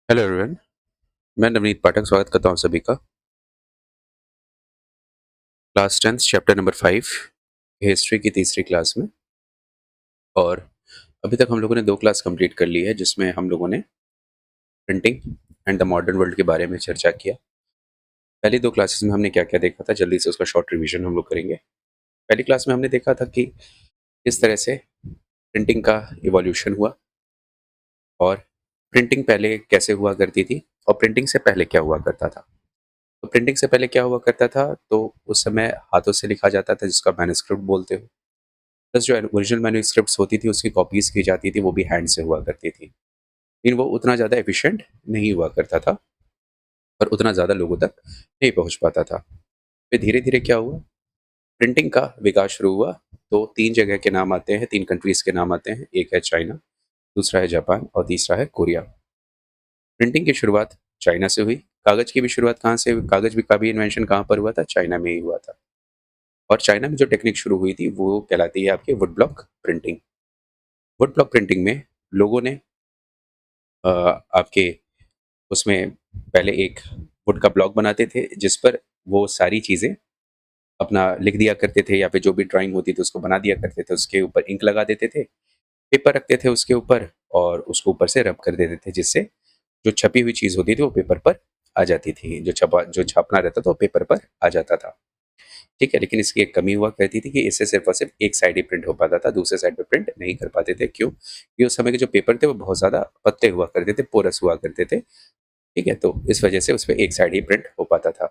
Hello everyone. मैं नवनीत पाठक स्वागत करता हूँ सभी का class 10th chapter number 5 history की तीसरी क्लास में। और अभी तक हम लोगों ने 2 क्लास कंप्लीट कर ली है जिसमें हम लोगों ने printing and the modern world के बारे में चर्चा किया। पहली 2 क्लासेस में हमने क्या-क्या देखा था, जल्दी से उसका शॉर्ट रिवीजन हम लोग करेंगे। पहली क्लास में हमने देखा था कि किस तरह से प्रिंटिंग का इवोल्यूशन हुआ और प्रिंटिंग पहले कैसे हुआ करती थी और प्रिंटिंग से पहले क्या हुआ करता था। तो प्रिंटिंग से पहले क्या हुआ करता था, तो उस समय हाथों से लिखा जाता था जिसका मैन्युस्क्रिप्ट बोलते हो। प्लस जो ओरिजिनल मैन्युस्क्रिप्ट्स होती थी उसकी कॉपीज़ की जाती थी, वो भी हैंड से हुआ करती थी। लेकिन वो उतना ज़्यादा एफिशिएंट नहीं हुआ करता था और उतना ज़्यादा लोगों तक नहीं पहुँच पाता था। फिर धीरे-धीरे क्या हुआ, प्रिंटिंग का विकास शुरू हुआ। तो 3 जगह के नाम आते हैं, 3 कंट्रीज़ के नाम आते हैं। एक है चाइना, दूसरा है जापान और तीसरा है कोरिया। प्रिंटिंग की शुरुआत चाइना से हुई। कागज़ की भी शुरुआत कहाँ से हुई? कागज़ भी का भी इन्वेंशन कहाँ पर हुआ था? चाइना में ही हुआ था। और चाइना में जो टेक्निक शुरू हुई थी वो कहलाती है आपकी would block printing. Would block printing में लोगों ने अ, आपके उसमें पहले एक वुड का ब्लॉक बनाते थे जिस पर वो सारी चीज़ें अपना लिख दिया करते थे या फिर जो भी ड्राइंग होती थी उसको बना दिया करते थे। उसके ऊपर इंक लगा देते थे, पेपर रखते थे उसके ऊपर और उसको ऊपर से रब कर देते थे जिससे जो छपी हुई चीज़ होती थी वो पेपर पर आ जाती थी। जो छापना रहता था वो पेपर पर आ जाता था। ठीक है, लेकिन इसकी एक कमी हुआ करती थी कि इससे सिर्फ़ और सिर्फ़ एक साइड ही प्रिंट हो पाता था, दूसरे साइड पे प्रिंट नहीं कर पाते थे। क्यों? क्योंकि उस समय के जो पेपर थे वो बहुत ज़्यादा पतले हुआ करते थे, पोरस हुआ करते थे। ठीक है, तो इस वजह से उसपे एक साइड ही प्रिंट हो पाता था।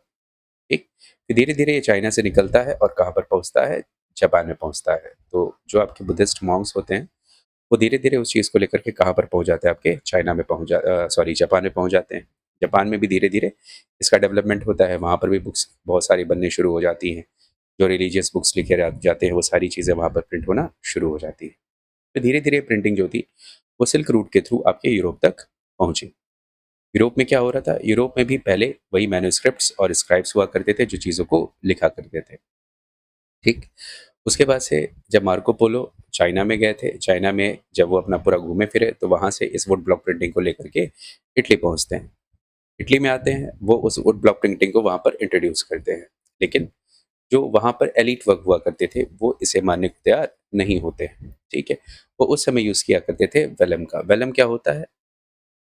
ठीक? फिर धीरे-धीरे ये चाइना से निकलता है और कहाँ पर पहुँचता है? जापान में पहुँचता है। तो जो आपके बुद्धिस्ट मॉन्क्स होते हैं, वो धीरे-धीरे उस चीज़ को लेकर के कहाँ पर पहुँच जाते हैं, आपके चाइना में सॉरी जापान में पहुँच जाते हैं। जापान में भी धीरे-धीरे इसका डेवलपमेंट होता है, वहाँ पर भी बुक्स बहुत सारी बननी शुरू हो जाती हैं। जो रिलीजियस बुक्स लिखे जाते हैं वो सारी चीज़ें वहाँ पर प्रिंट होना शुरू हो जाती है। तो धीरे-धीरे प्रिंटिंग जो थी, वो सिल्क रूट के थ्रू आपके यूरोप तक पहुँची। यूरोप में क्या हो रहा था? यूरोप में भी पहले वही मैन्युस्क्रिप्ट्स और स्क्राइब्स हुआ करते थे जो चीज़ों को लिखा करते थे। ठीक? उसके बाद से जब मार्को पोलो चाइना में गए थे, चाइना में जब वो अपना पूरा घूमे फिरे तो वहाँ से इस वुड ब्लॉक प्रिंटिंग को लेकर के इटली पहुँचते हैं। इटली में आते हैं, वो उस वुड ब्लॉक प्रिंटिंग को वहाँ पर इंट्रोड्यूस करते हैं। लेकिन जो वहाँ पर एलीट वर्ग हुआ करते थे, वो इसे मानने को तैयार नहीं होते। ठीक है? वो उस समय यूज़ किया करते थे वेलम का। वेलम क्या होता है?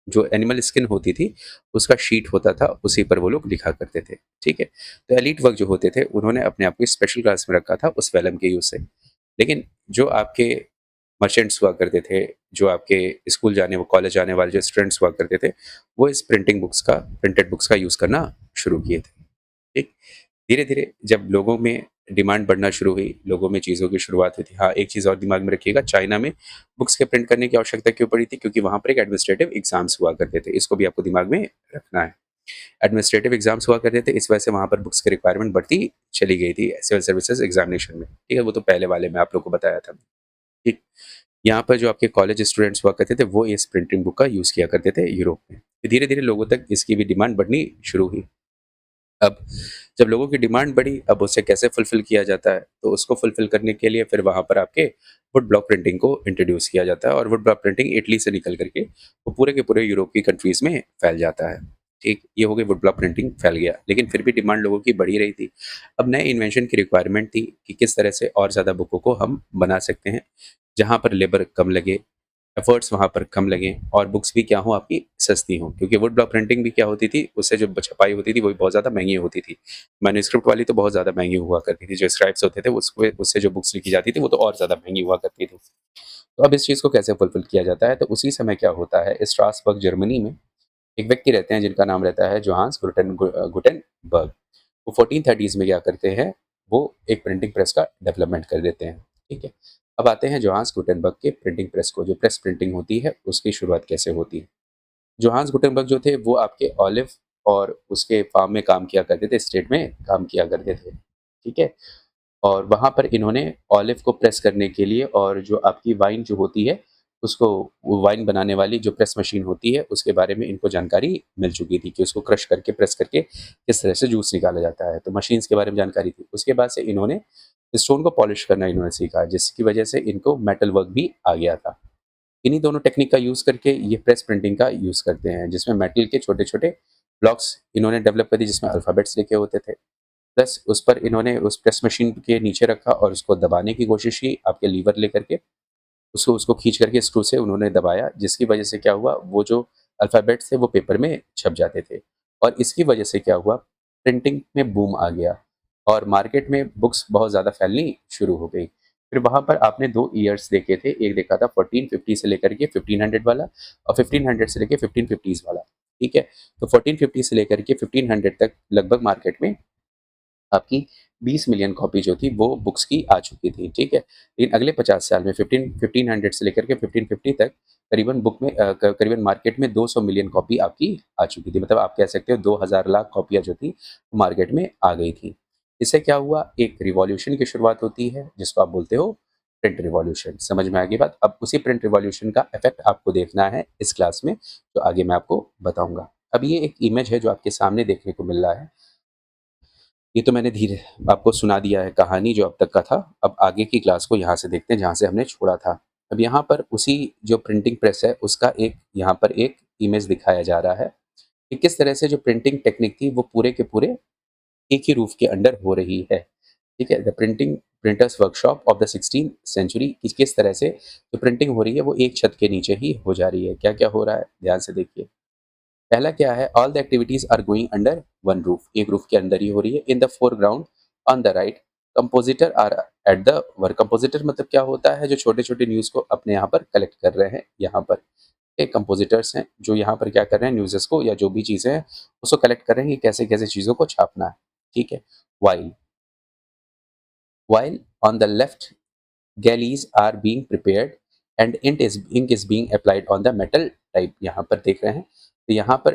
जो एनिमल स्किन होती थी, उसका शीट होता था, उसी पर वो लोग लिखा करते थे। ठीक है? तो एलीट वर्ग जो होते थे, उन्होंने अपने आप को स्पेशल क्लास में रखा था उस वेलम के यूज़ से। लेकिन जो आपके मर्चेंट्स हुआ करते थे, जो आपके स्कूल जाने व कॉलेज जाने वाले जो स्टूडेंट्स हुआ करते थे, वो इस प्रिंटेड बुक्स का यूज़ करना शुरू किए थे। ठीक? धीरे-धीरे जब लोगों में डिमांड बढ़ना शुरू हुई, लोगों में चीज़ों की शुरुआत हुई थी। हाँ, एक चीज़ और दिमाग में रखिएगा, चाइना में बुक्स के प्रिंट करने की आवश्यकता क्यों पड़ी थी? क्योंकि वहाँ पर एक एडमिनिस्ट्रेटिव एग्ज़ाम्स हुआ करते थे। इसको भी आपको दिमाग में रखना है। एडमिनिस्ट्रेटिव एग्ज़ाम्स हुआ करते थे, इस वजह से वहाँ पर बुक्स की रिक्वायरमेंट बढ़ती चली गई थी सिविल सर्विसेज़ एग्ज़ामिनेशन में। ठीक है? वो तो पहले वाले में आप लोग को बताया था। ठीक? यहाँ पर जो आपके कॉलेज स्टूडेंट्स हुआ करते थे, वो इस प्रिंटिंग बुक का यूज़ किया करते थे यूरोप में। धीरे-धीरे लोगों तक इसकी भी डिमांड बढ़नी शुरू हुई। अब जब लोगों की डिमांड बढ़ी, अब उसे कैसे फुलफ़िल किया जाता है? तो उसको फुलफ़िल करने के लिए फिर वहाँ पर आपके वुड ब्लॉक प्रिंटिंग को इंट्रोड्यूस किया जाता है और वुड ब्लॉक प्रिंटिंग इटली से निकल कर के वो पूरे के पूरे यूरोप की कंट्रीज़ में फैल जाता है। ठीक? ये हो गई वुड ब्लॉक प्रिंटिंग फैल गया, लेकिन फिर भी डिमांड लोगों की बढ़ ही रही थी। अब नए इन्वेंशन की रिक्वायरमेंट थी कि किस तरह से और ज़्यादा बुकों को हम बना सकते हैं, जहाँ पर लेबर कम लगे, एफर्ट्स वहाँ पर कम लगें और बुक्स भी क्या हों आपकी सस्ती हों। क्योंकि वुड ब्लॉक प्रिंटिंग भी क्या होती थी, उससे जो छपाई होती थी वो भी बहुत ज़्यादा महँगी होती थी। मैन्युस्क्रिप्ट वाली तो बहुत ज़्यादा महँगी हुआ करती थी, जो स्क्राइब्स होते थे उसको उससे जो बुक्स लिखी जाती थी वो तो और ज़्यादा महँगी हुआ करती थी। तो अब इस चीज़ को कैसे फुलफ़िल किया जाता है, तो उसी समय क्या होता है, स्ट्रासबर्ग जर्मनी में एक व्यक्ति रहते हैं जिनका नाम रहता है जोहान्स गुटेनबर्ग। वो 1430s में क्या करते हैं, वो एक प्रिंटिंग प्रेस का डेवलपमेंट कर देते हैं। ठीक है? अब आते हैं जोहान्स गुटेनबर्ग के प्रिंटिंग प्रेस को, जो प्रेस प्रिंटिंग होती है उसकी शुरुआत कैसे होती है। जोहान्स गुटेनबर्ग जो थे वो आपके ऑलिव और उसके फार्म में काम किया करते थे, स्टेट में काम किया करते थे। ठीक है? और वहाँ पर इन्होंने ऑलिव को प्रेस करने के लिए और जो आपकी वाइन जो होती है, उसको वो वाइन बनाने वाली जो प्रेस मशीन होती है, उसके बारे में इनको जानकारी मिल चुकी थी कि उसको क्रश करके, प्रेस करके किस तरह से जूस निकाला जाता है। तो मशीन्स के बारे में जानकारी थी। उसके बाद से इन्होंने स्टोन को पॉलिश करना इन्होंने सीखा, जिसकी वजह से इनको मेटल वर्क भी आ गया था। इन्हीं दोनों टेक्निक का यूज़ करके ये प्रेस प्रिंटिंग का यूज़ करते हैं, जिसमें मेटल के छोटे-छोटे ब्लॉक्स इन्होंने डेवलप कर दिए, जिसमें अल्फ़ाबेट्स लिखे होते थे। प्लस उस पर इन्होंने उस प्रेस मशीन के नीचे रखा और उसको दबाने की कोशिश की आपके लीवर लेकर के। उसको उसको खींच करके स्क्रू से उन्होंने दबाया, जिसकी वजह से क्या हुआ, वो जो अल्फ़ाबेट्स थे वो पेपर में छप जाते थे। और इसकी वजह से क्या हुआ, प्रिंटिंग में बूम आ गया और मार्केट में बुक्स बहुत ज़्यादा फैलनी शुरू हो गई। फिर वहाँ पर आपने 2 ईयर्स देखे थे, एक देखा था 1450 से लेकर के 1500 वाला और 1500 से लेके 1550s वाला, ठीक है? तो 1450 से लेकर के 1500 तक लगभग मार्केट में आपकी 20 मिलियन कॉपी जो थी वो बुक्स की आ चुकी थी, ठीक है? लेकिन अगले 50 साल में 1500 से लेकर के 1550 तक करीबन बुक में करीबन मार्केट में 200 मिलियन कॉपी आपकी आ चुकी थी। मतलब आप कह सकते हो 2000 लाख कॉपियाँ जो थी मार्केट में आ गई थी। इससे क्या हुआ, एक रिवॉल्यूशन की शुरुआत होती है जिसको आप बोलते हो प्रिंट रिवॉल्यूशन। समझ में आ गई बात? अब उसी प्रिंट रिवॉल्यूशन का इफ़ेक्ट आपको देखना है इस क्लास में, जो आगे मैं आपको बताऊँगा। अब ये एक इमेज है जो आपके सामने देखने को मिल रहा है। ये तो मैंने धीरे आपको सुना दिया है कहानी जो अब तक का था। अब आगे की क्लास को यहाँ से देखते हैं जहाँ से हमने छोड़ा था। अब यहाँ पर उसी जो प्रिंटिंग प्रेस है उसका एक यहाँ पर एक इमेज दिखाया जा रहा है कि किस तरह से जो प्रिंटिंग टेक्निक थी वो पूरे के पूरे एक ही रूफ के अंडर हो रही है। ठीक है? The printing printers workshop of the 16th century किस तरह से जो प्रिंटिंग हो रही है वो एक छत के नीचे ही हो जा रही है। क्या-क्या हो रहा है? ध्यान से देखिए। पहला क्या है, all the activities are going under one roof, एक रूफ के अंदर ही हो रही है। In the foreground on the right compositor are at the work. Compositor मतलब क्या होता है, जो छोटे छोटे न्यूज को अपने यहाँ पर कलेक्ट कर रहे हैं। यहाँ पर एक कंपोजिटर्स हैं जो यहाँ पर क्या कर रहे हैं, न्यूज़ेस को या जो भी चीज़ें हैं उसको कलेक्ट कर रहे हैं कि कैसे कैसे चीज़ों को छापना है। ठीक है। While while on the left galleys are being prepared and ink is being applied on the metal type। यहाँ पर देख रहे हैं तो यहाँ पर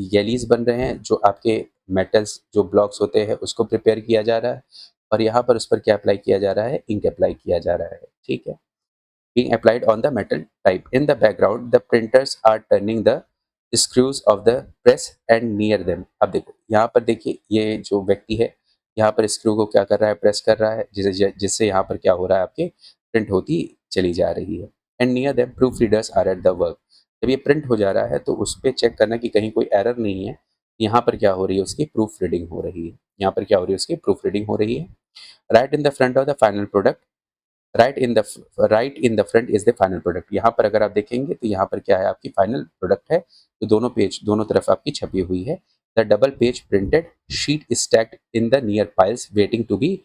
गैलीज बन रहे हैं, जो आपके मेटल्स जो ब्लॉक्स होते हैं उसको प्रिपेयर किया जा रहा है और यहाँ पर उस पर क्या अप्लाई किया जा रहा है, इंक अप्लाई किया जा रहा है। ठीक है। being applied on the metal type। In the background, the printers are turning the screws of the press and near them। अब देखो यहाँ पर देखिए, ये जो व्यक्ति है यहाँ पर स्क्रू को क्या कर रहा है, प्रेस कर रहा है, जिससे यहाँ पर क्या हो रहा है, आपके प्रिंट होती चली जा रही है। And near them proof readers are at the work. जब ये प्रिंट हो जा रहा है तो उस पर चेक करना कि कहीं कोई एरर नहीं है। यहाँ पर क्या हो रही है, उसकी प्रूफ रीडिंग हो रही है। यहाँ पर क्या हो रही है, उसकी प्रूफ रीडिंग हो रही है। Right in the front of the final product, right in the front is the final product. यहाँ पर अगर आप देखेंगे तो यहाँ पर क्या है, आपकी फाइनल प्रोडक्ट है, तो दोनों पेज दोनों तरफ आपकी छपी हुई है। The double page printed sheet stacked in the near piles waiting to be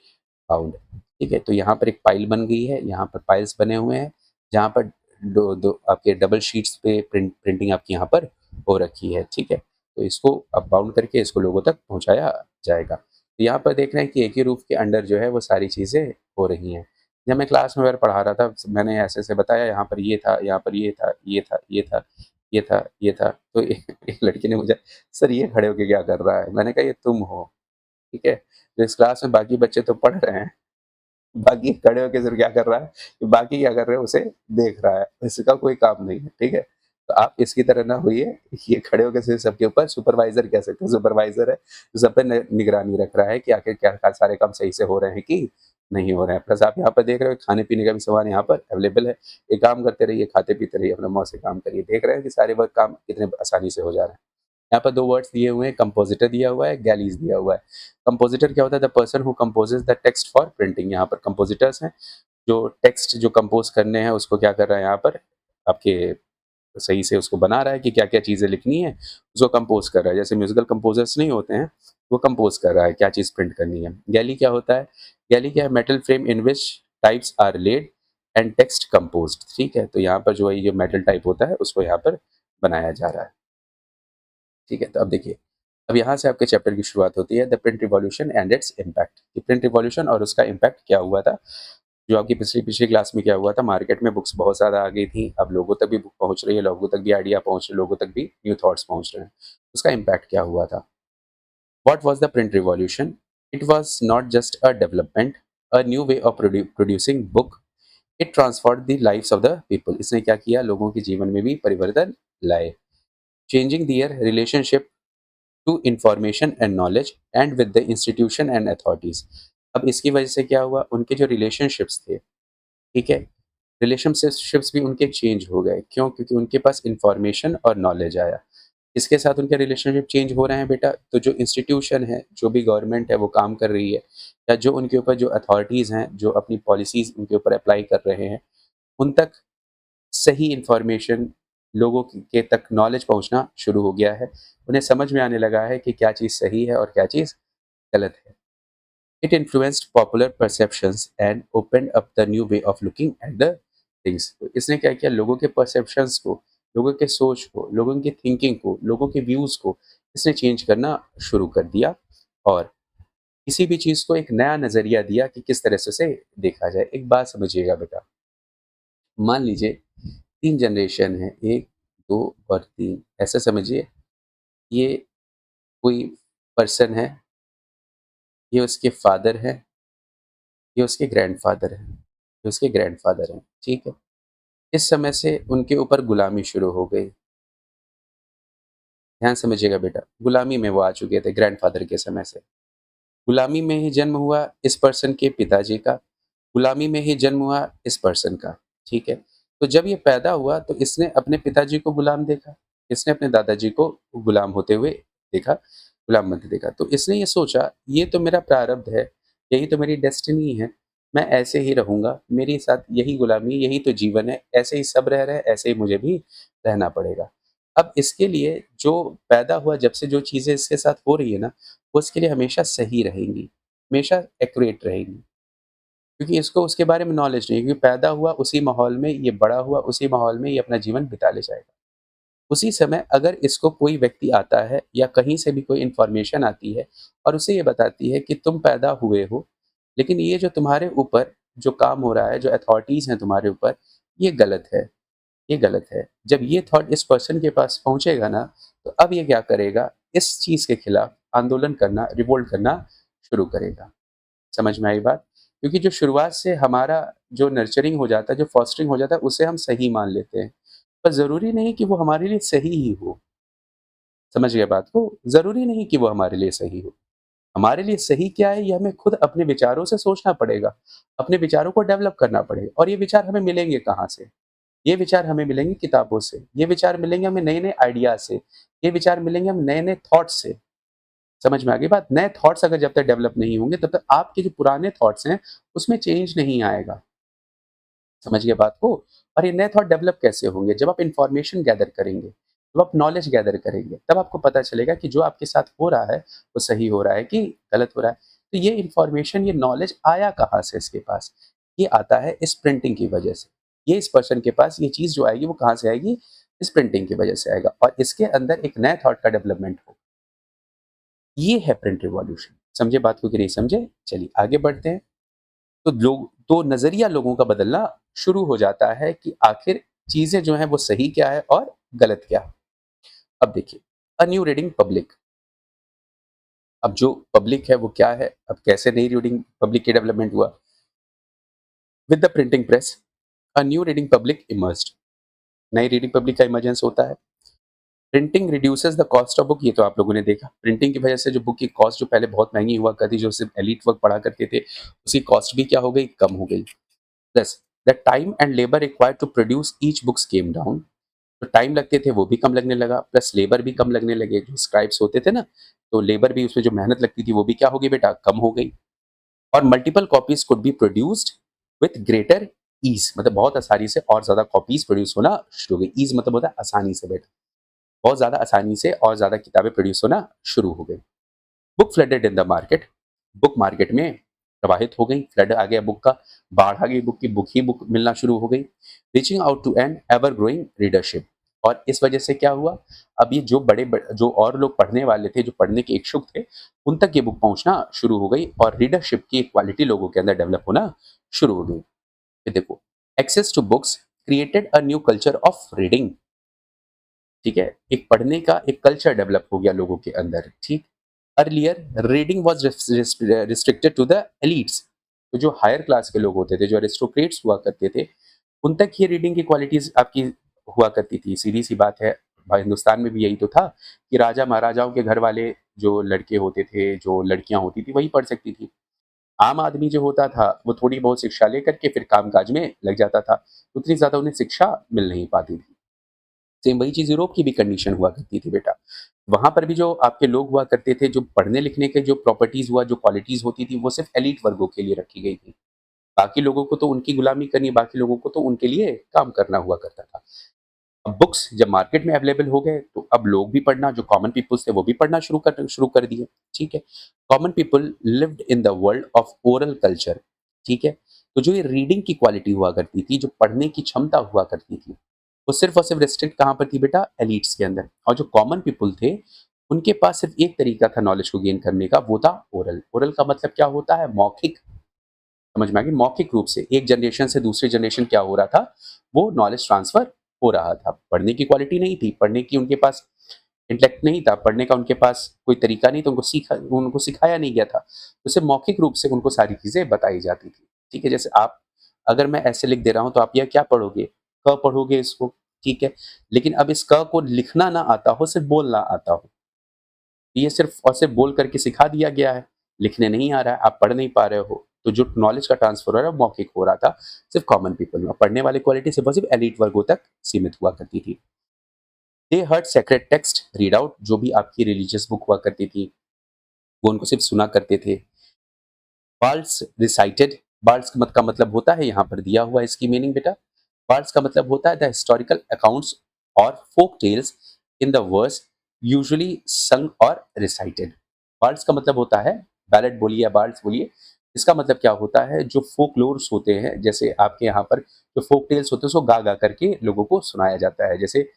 bound. ठीक है, तो यहाँ पर एक पाइल बन गई है, यहाँ पर पाइल्स बने हुए हैं जहाँ पर दो दो आपके डबल शीट्स पे प्रिंटिंग आपकी यहाँ पर हो रखी है। ठीक है, तो इसको अब बाउंड करके इसको लोगों तक पहुँचाया जाएगा। तो यहाँ पर देख रहे हैं कि एक ही रूफ के अंडर जो है वो सारी चीज़ें हो रही हैं। जब मैं क्लास में अगर पढ़ा रहा था, मैंने ऐसे-ऐसे बताया, यहाँ पर ये था, यहाँ पर ये था, ये था, ये था, ये था, ये था। तो एक लड़की ने मुझे, "सर ये खड़े होके क्या कर रहा है?" मैंने कहा, "ये तुम हो।" ठीक है? तो इस क्लास में बाकी बच्चे तो पढ़ रहे हैं, बाकी खड़े होके सिर्फ क्या कर रहा है, कि बाकी क्या कर रहे हैं उसे देख रहा है, इसका कोई काम नहीं है। ठीक है? तो आप इसकी तरह ना होइए, ये खड़े होके सिर्फ सबके ऊपर सुपरवाइज़र कह सकते हैं, सुपरवाइज़र है, जो सब पे निगरानी रख रहा है कि आखिर क्या सारे काम सही से हो रहे हैं कि नहीं हो रहे हैं। प्लस आप यहाँ पर देख रहे हो खाने-पीने का भी सामान यहाँ पर अवेलेबल है। एक काम करते रहिए, खाते-पीते रहिए, अपना मौज से काम करिए। देख रहे हैं कि सारे वर्क काम कितने आसानी से हो जा रहे हैं। यहाँ पर 2 वर्ड्स दिए हुए हैं, कंपोजिटर दिया हुआ है, गैलीज़ दिया हुआ है। कंपोजिटर क्या होता है? The person who composes the text for printing. यहाँ पर कंपोजिटर्स हैं, जो टेक्स्ट जो कंपोज़ करने हैं उसको क्या कर रहा है, यहाँ पर आपके सही से उसको बना रहा है कि क्या-क्या चीज़ें लिखनी है, उसको कंपोज़ कर रहा है। जैसे म्यूज़िकल कंपोज़र्स नहीं होते हैं, वो कंपोज़ कर रहा है क्या चीज़ प्रिंट करनी है। गैली क्या होता है? गैली क्या है? Metal frame in which types are laid and text composed. ठीक है? तो यहाँ पर जो है ये मेटल टाइप होता है उसको यहाँ पर बनाया जा रहा है। ठीक है? तो अब देखिए, अब यहाँ से आपके चैप्टर की शुरुआत होती है, the print revolution and its impact. कि प्रिंट रिवॉल्यूशन और उसका इम्पैक्ट क्या हुआ था? जो आपकी पिछली पिछली क्लास में क्या हुआ था, मार्केट में बुक्स बहुत ज़्यादा आ गई थी, अब लोगों तक भी बुक पहुँच रही है, लोगों तक भी आइडिया पहुँच रहे, लोगों तक भी न्यू थॉट्स पहुँच रहे हैं। उसका इम्पैक्ट क्या हुआ था? What was the print revolution? It was not just a development, a new way of producing book, it transformed the lives of the people. इसने क्या किया? लोगों के जीवन में भी परिवर्तन लाए। Changing their relationship to information and knowledge and with the institution and authorities. अब इसकी वजह से क्या हुआ? उनके जो रिलेशनशिप्स थे, ठीक है? रिलेशनशिप्स भी उनके चेंज हो गए। क्यों? क्योंकि उनके पास इन्फॉर्मेशन और नॉलेज आया। किसके साथ उनके रिलेशनशिप चेंज हो रहे हैं बेटा? तो जो इंस्टीट्यूशन है, जो भी गवर्नमेंट है वो काम कर रही है, या जो उनके ऊपर जो अथॉरिटीज़ हैं, जो अपनी पॉलिसीज़ उनके ऊपर अप्लाई कर रहे हैं, उन तक सही इन्फॉर्मेशन लोगों के तक नॉलेज पहुँचना शुरू हो गया है। उन्हें समझ में आने लगा है कि क्या चीज़ सही है और क्या चीज़ गलत है। It influenced popular perceptions and opened up the new way of looking at the things. तो इसने क्या किया? लोगों के परसेप्शंस को, लोगों के सोच को, लोगों की थिंकिंग को, लोगों के व्यूज़ को इसने चेंज करना शुरू कर दिया, और किसी भी चीज़ को एक नया नज़रिया दिया कि किस तरह से उसे देखा जाए। एक बात समझिएगा बेटा, मान लीजिए 3 जनरेशन है, 1, 2 और 3, ऐसा समझिए। ये कोई पर्सन है, ये उसके फादर हैं, ये उसके ग्रैंडफ़ादर हैं, ये उसके ग्रैंडफ़ादर हैं, ठीक है? इस समय से उनके ऊपर गुलामी शुरू हो गई। ध्यान से समझिएगा बेटा, गुलामी में वो आ चुके थे ग्रैंडफ़ादर के समय से। गुलामी में ही जन्म हुआ इस पर्सन के पिताजी का, गुलामी में ही जन्म हुआ इस पर्सन का, ठीक है? तो जब ये पैदा हुआ तो इसने अपने पिताजी को गुलाम देखा, इसने अपने दादाजी को गुलाम होते हुए देखा, गुलाम बनते देखा। तो इसने ये सोचा, ये तो मेरा प्रारब्ध है, यही तो मेरी डेस्टिनी है, मैं ऐसे ही रहूँगा, मेरे साथ यही गुलामी, यही तो जीवन है, ऐसे ही सब रह रहे हैं, ऐसे ही मुझे भी रहना पड़ेगा। अब इसके लिए जो पैदा हुआ, जब से जो चीज़ें इसके साथ हो रही है ना, वो इसके लिए हमेशा सही रहेंगी, हमेशा एक्यूरेट रहेंगी। क्योंकि इसको उसके बारे में नॉलेज नहीं है, क्योंकि पैदा हुआ उसी माहौल में, ये बड़ा हुआ उसी माहौल में, ये अपना जीवन बिता ले जाएगा। उसी समय अगर इसको कोई व्यक्ति आता है या कहीं से भी कोई इन्फॉर्मेशन आती है और उसे ये बताती है कि तुम पैदा हुए हो, लेकिन ये जो तुम्हारे ऊपर जो काम हो रहा है, जो अथॉरिटीज़ हैं तुम्हारे ऊपर, ये गलत है, ये गलत है। जब ये थॉट इस पर्सन के पास पहुँचेगा ना, तो अब ये क्या करेगा? इस चीज़ के खिलाफ आंदोलन करना, रिवोल्ट करना शुरू करेगा। समझ में आई बात? क्योंकि जो शुरुआत से हमारा जो नर्चरिंग हो जाता है, जो फॉस्टरिंग हो जाता है, उसे हम सही मान लेते हैं। पर ज़रूरी नहीं कि वो हमारे लिए सही ही हो। समझ गए बात को? ज़रूरी नहीं कि वो हमारे लिए सही हो। हमारे लिए सही क्या है, ये हमें खुद अपने विचारों से सोचना पड़ेगा। अपने विचारों को डेवलप करना पड़ेगा, और ये विचार हमें मिलेंगे कहाँ से? ये विचार हमें मिलेंगे किताबों से। ये विचार मिलेंगे हमें नए-नए आइडियाज़ से। ये विचार मिलेंगे हमें नए-नए थॉट्स से। समझ में आ गई बात? नए थॉट्स अगर जब तक डेवलप नहीं होंगे, तब तक आपके जो पुराने थॉट्स हैं, उसमें चेंज नहीं आएगा। समझ गए बात को? और ये नए थॉट डेवलप कैसे होंगे? जब आप इन्फॉर्मेशन गैदर करेंगे, जब आप नॉलेज गैदर करेंगे, तब आपको पता चलेगा कि जो आपके साथ हो रहा है, वो सही हो रहा है कि गलत हो रहा है। तो ये इन्फॉर्मेशन, ये नॉलेज आया कहाँ से इसके पास? ये आता है इस प्रिंटिंग की वजह से। ये इस पर्सन के पास ये चीज़ जो आएगी, वो कहाँ से आएगी? इस प्रिंटिंग की वजह से आएगा, और इसके अंदर एक नए थॉट का डेवलपमेंट होगा। ये है प्रिंट रिवॉल्यूशन। समझे बात को कि नहीं समझे? चलिए आगे बढ़ते हैं। तो नज़रिया लोगों का बदलना शुरू हो जाता है कि आखिर चीज़ें जो हैं वो सही क्या है और गलत क्या है। अब देखिए, अ न्यू रीडिंग पब्लिक। अब जो पब्लिक है वो क्या है? अब कैसे नई रीडिंग पब्लिक की डेवलपमेंट हुआ? With the printing press, a new reading public emerged. नई रीडिंग पब्लिक का इमर्जेंस होता है। Printing reduces the cost of book. ये तो आप लोगों ने देखा, प्रिंटिंग की वजह से जो बुक की कॉस्ट जो पहले बहुत महंगी हुआ करती, जो सिर्फ एलीट वर्ग पढ़ा करते थे, उसकी कॉस्ट भी क्या हो गई? कम हो गई। Plus the time and labour required to produce each books came down. तो टाइम लगते थे वो भी कम लगने लगा, प्लस लेबर भी कम लगने लगे। जो स्क्राइब्स होते थे ना, तो लेबर भी, उसमें जो मेहनत लगती थी वो भी क्या हो गई बेटा? कम हो गई। और multiple copies could be produced with greater ease. मतलब बहुत आसानी से और ज्यादा कॉपीज प्रोड्यूस होना शुरू हो गई। ईज मतलब होता है आसानी से बेटा, बहुत ज़्यादा आसानी से और ज़्यादा किताबें प्रोड्यूस होना शुरू हो गई। Book flooded in the market. Book market में प्रवाहित हो गई, फ्लड आ गया बुक का, बाढ़ आ गई बुक की, बुक ही बुक मिलना शुरू हो गई। Reaching out to an ever growing readership. और इस वजह से क्या हुआ? अब ये जो जो और लोग पढ़ने वाले थे, जो पढ़ने के इच्छुक थे, उन तक ये बुक पहुंचना शुरू हो गई, और रीडरशिप की क्वालिटी लोगों के अंदर डेवलप होना शुरू हो गई। फिर देखो, access to books created a new culture of reading. ठीक है, एक पढ़ने का एक कल्चर डेवलप हो गया लोगों के अंदर। ठीक, earlier reading was restricted to the elites. तो जो हायर क्लास के लोग होते थे, जो एरिस्टोक्रेट्स हुआ करते थे, उन तक ये रीडिंग की क्वालिटीज आपकी हुआ करती थी। सीधी सी बात है, भाई हिंदुस्तान में भी यही तो था कि राजा महाराजाओं के घर वाले जो लड़के होते थे, जो लड़कियां होती थी, वही पढ़ सकती थी। आम आदमी जो होता था वो थोड़ी बहुत शिक्षा लेकर के फिर कामकाज में लग जाता था, उतनी ज़्यादा उन्हें शिक्षा मिल नहीं पाती थी। सेम वही चीज़ यूरोप की भी कंडीशन हुआ करती थी बेटा। वहाँ पर भी जो आपके लोग हुआ करते थे, जो पढ़ने-लिखने के जो प्रॉपर्टीज़ हुआ, जो क्वालिटीज़ होती थी, वो सिर्फ़ एलीट वर्गों के लिए रखी गई थी। बाकी लोगों को तो उनकी गुलामी करनी, बाकी लोगों को तो उनके लिए काम करना हुआ करता था। अब बुक्स जब मार्केट में अवेलेबल हो गए, तो अब लोग भी पढ़ना, जो कॉमन पीपल्स थे, वो भी पढ़ना शुरू कर दिए, ठीक है? Common people lived in the world of oral culture, ठीक है? तो जो ये रीडिंग की क्वालिटी हुआ करती थी, जो पढ़ने की क्षमता हुआ करती थी, वो सिर्फ़ और सिर्फ़ रिस्ट्रिक्ट कहाँ पर थी बेटा? एलीट्स के अंदर। और जो कॉमन पीपल थे, उनके पास सिर्फ़ एक तरीका था नॉलेज को गेन करने का, वो था ओरल। ओरल का मतलब क्या होता है? मौखिक। समझ में आ गई? मौखिक रूप से एक जनरेशन से दूसरे जनरेशन क्या हो रहा था, वो नॉलेज ट्रांसफ़र हो रहा था। पढ़ने की क्वालिटी नहीं थी, पढ़ने की उनके पास इंटेलेक्ट नहीं था, पढ़ने का उनके पास कोई तरीका नहीं था, उनको सिखाया नहीं गया था। तो सिर्फ़ मौखिक रूप से उनको सारी चीज़ें बताई जाती थी, ठीक है? जैसे आप अगर मैं ऐसे लिख दे रहा हूँ, तो आप यह क्या पढ़ोगे? क पढ़ोगे इसको, ठीक है? लेकिन अब इस क को लिखना ना आता हो, सिर्फ़ बोलना आता हो। ये सिर्फ़ और सिर्फ़ बोल करके सिखा दिया गया है, लिखने नहीं आ रहा है, आप पढ़ नहीं पा रहे हो, तो जो नॉलेज का ट्रांसफ़र हो रहा है, वो मौखिक हो रहा था, सिर्फ़ कॉमन पीपल में। पढ़ने वाली क्वालिटी सिर्फ़ और सिर्फ़ एलीट वर्गों तक सीमित हुआ करती थी। दे heard sacred text read out, जो भी आपकी रिलीजियस बुक हुआ करती थी, वो उनको सिर्फ़ सुना करते थे। बार्ड्स रिसाइटेड, बार्ड्स का मतलब होता है यहाँ पर दिया हुआ है इसकी मीनिंग बेटा। बार्ड्स का मतलब होता है द हिस्टोरिकल अकाउंट्स और folk tales in the verse usually sung और रिसाइटेड। बार्ड्स का मतलब होता है, बैलेट बोलिए या बार्ड्स बोलिए, इसका मतलब क्या होता है, जो फोकलोर्स होते हैं, जैसे आपके यहाँ पर जो फोक टेल्स होते हैं उसको गा गा करके लोगों को सुनाया जाता है। जैसे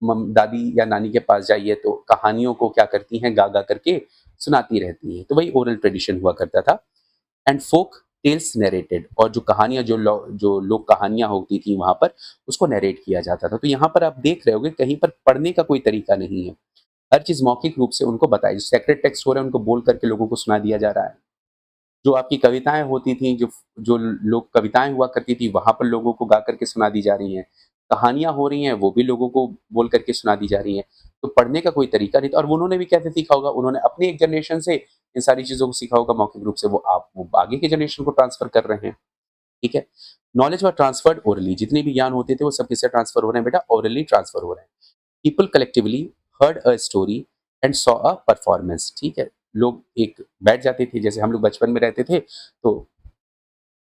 दादी या नानी के पास जाइए तो कहानियों को क्या करती हैं, गा गा करके सुनाती रहती हैं, तो वही ओरल ट्रेडिशन हुआ करता था। एंड फोक टेल्स नरेटेड, और जो कहानियाँ जो लोक कहानियाँ होती थी वहाँ पर, उसको नरेट किया जाता था। तो यहाँ पर आप देख रहे होंगे कहीं पर पढ़ने का कोई तरीका नहीं है। हर चीज़ मौखिक रूप से उनको बताई, जो सेक्रेड टेक्स्ट हो रहे हैं उनको बोल करके लोगों को सुना दिया जा रहा है। जो आपकी कविताएँ होती थीं, जो जो लोक कविताएँ हुआ करती थी, वहाँ पर लोगों को गा कर के सुना दी जा रही हैं। कहानियाँ हो रही हैं, वो भी लोगों को बोल कर के सुना दी जा रही हैं। तो पढ़ने का कोई तरीका नहीं था, और उन्होंने भी कैसे सीखा होगा? उन्होंने अपनी एक जनरेशन से इन सारी चीज़ों को सीखा होगा मौखिक रूप से, वो आगे के जनरेशन को ट्रांसफ़र कर रहे हैं, ठीक है? नॉलेज वर ट्रांसफर्ड ओरली, जितने भी ज्ञान होते थे वो सब किससे ट्रांसफ़र हो रहे हैं बेटा? ओरली ट्रांसफ़र हो रहे हैं। People collectively heard a story and saw a performance, ठीक है? लोग एक बैठ जाते थे, जैसे हम लोग बचपन में रहते थे, तो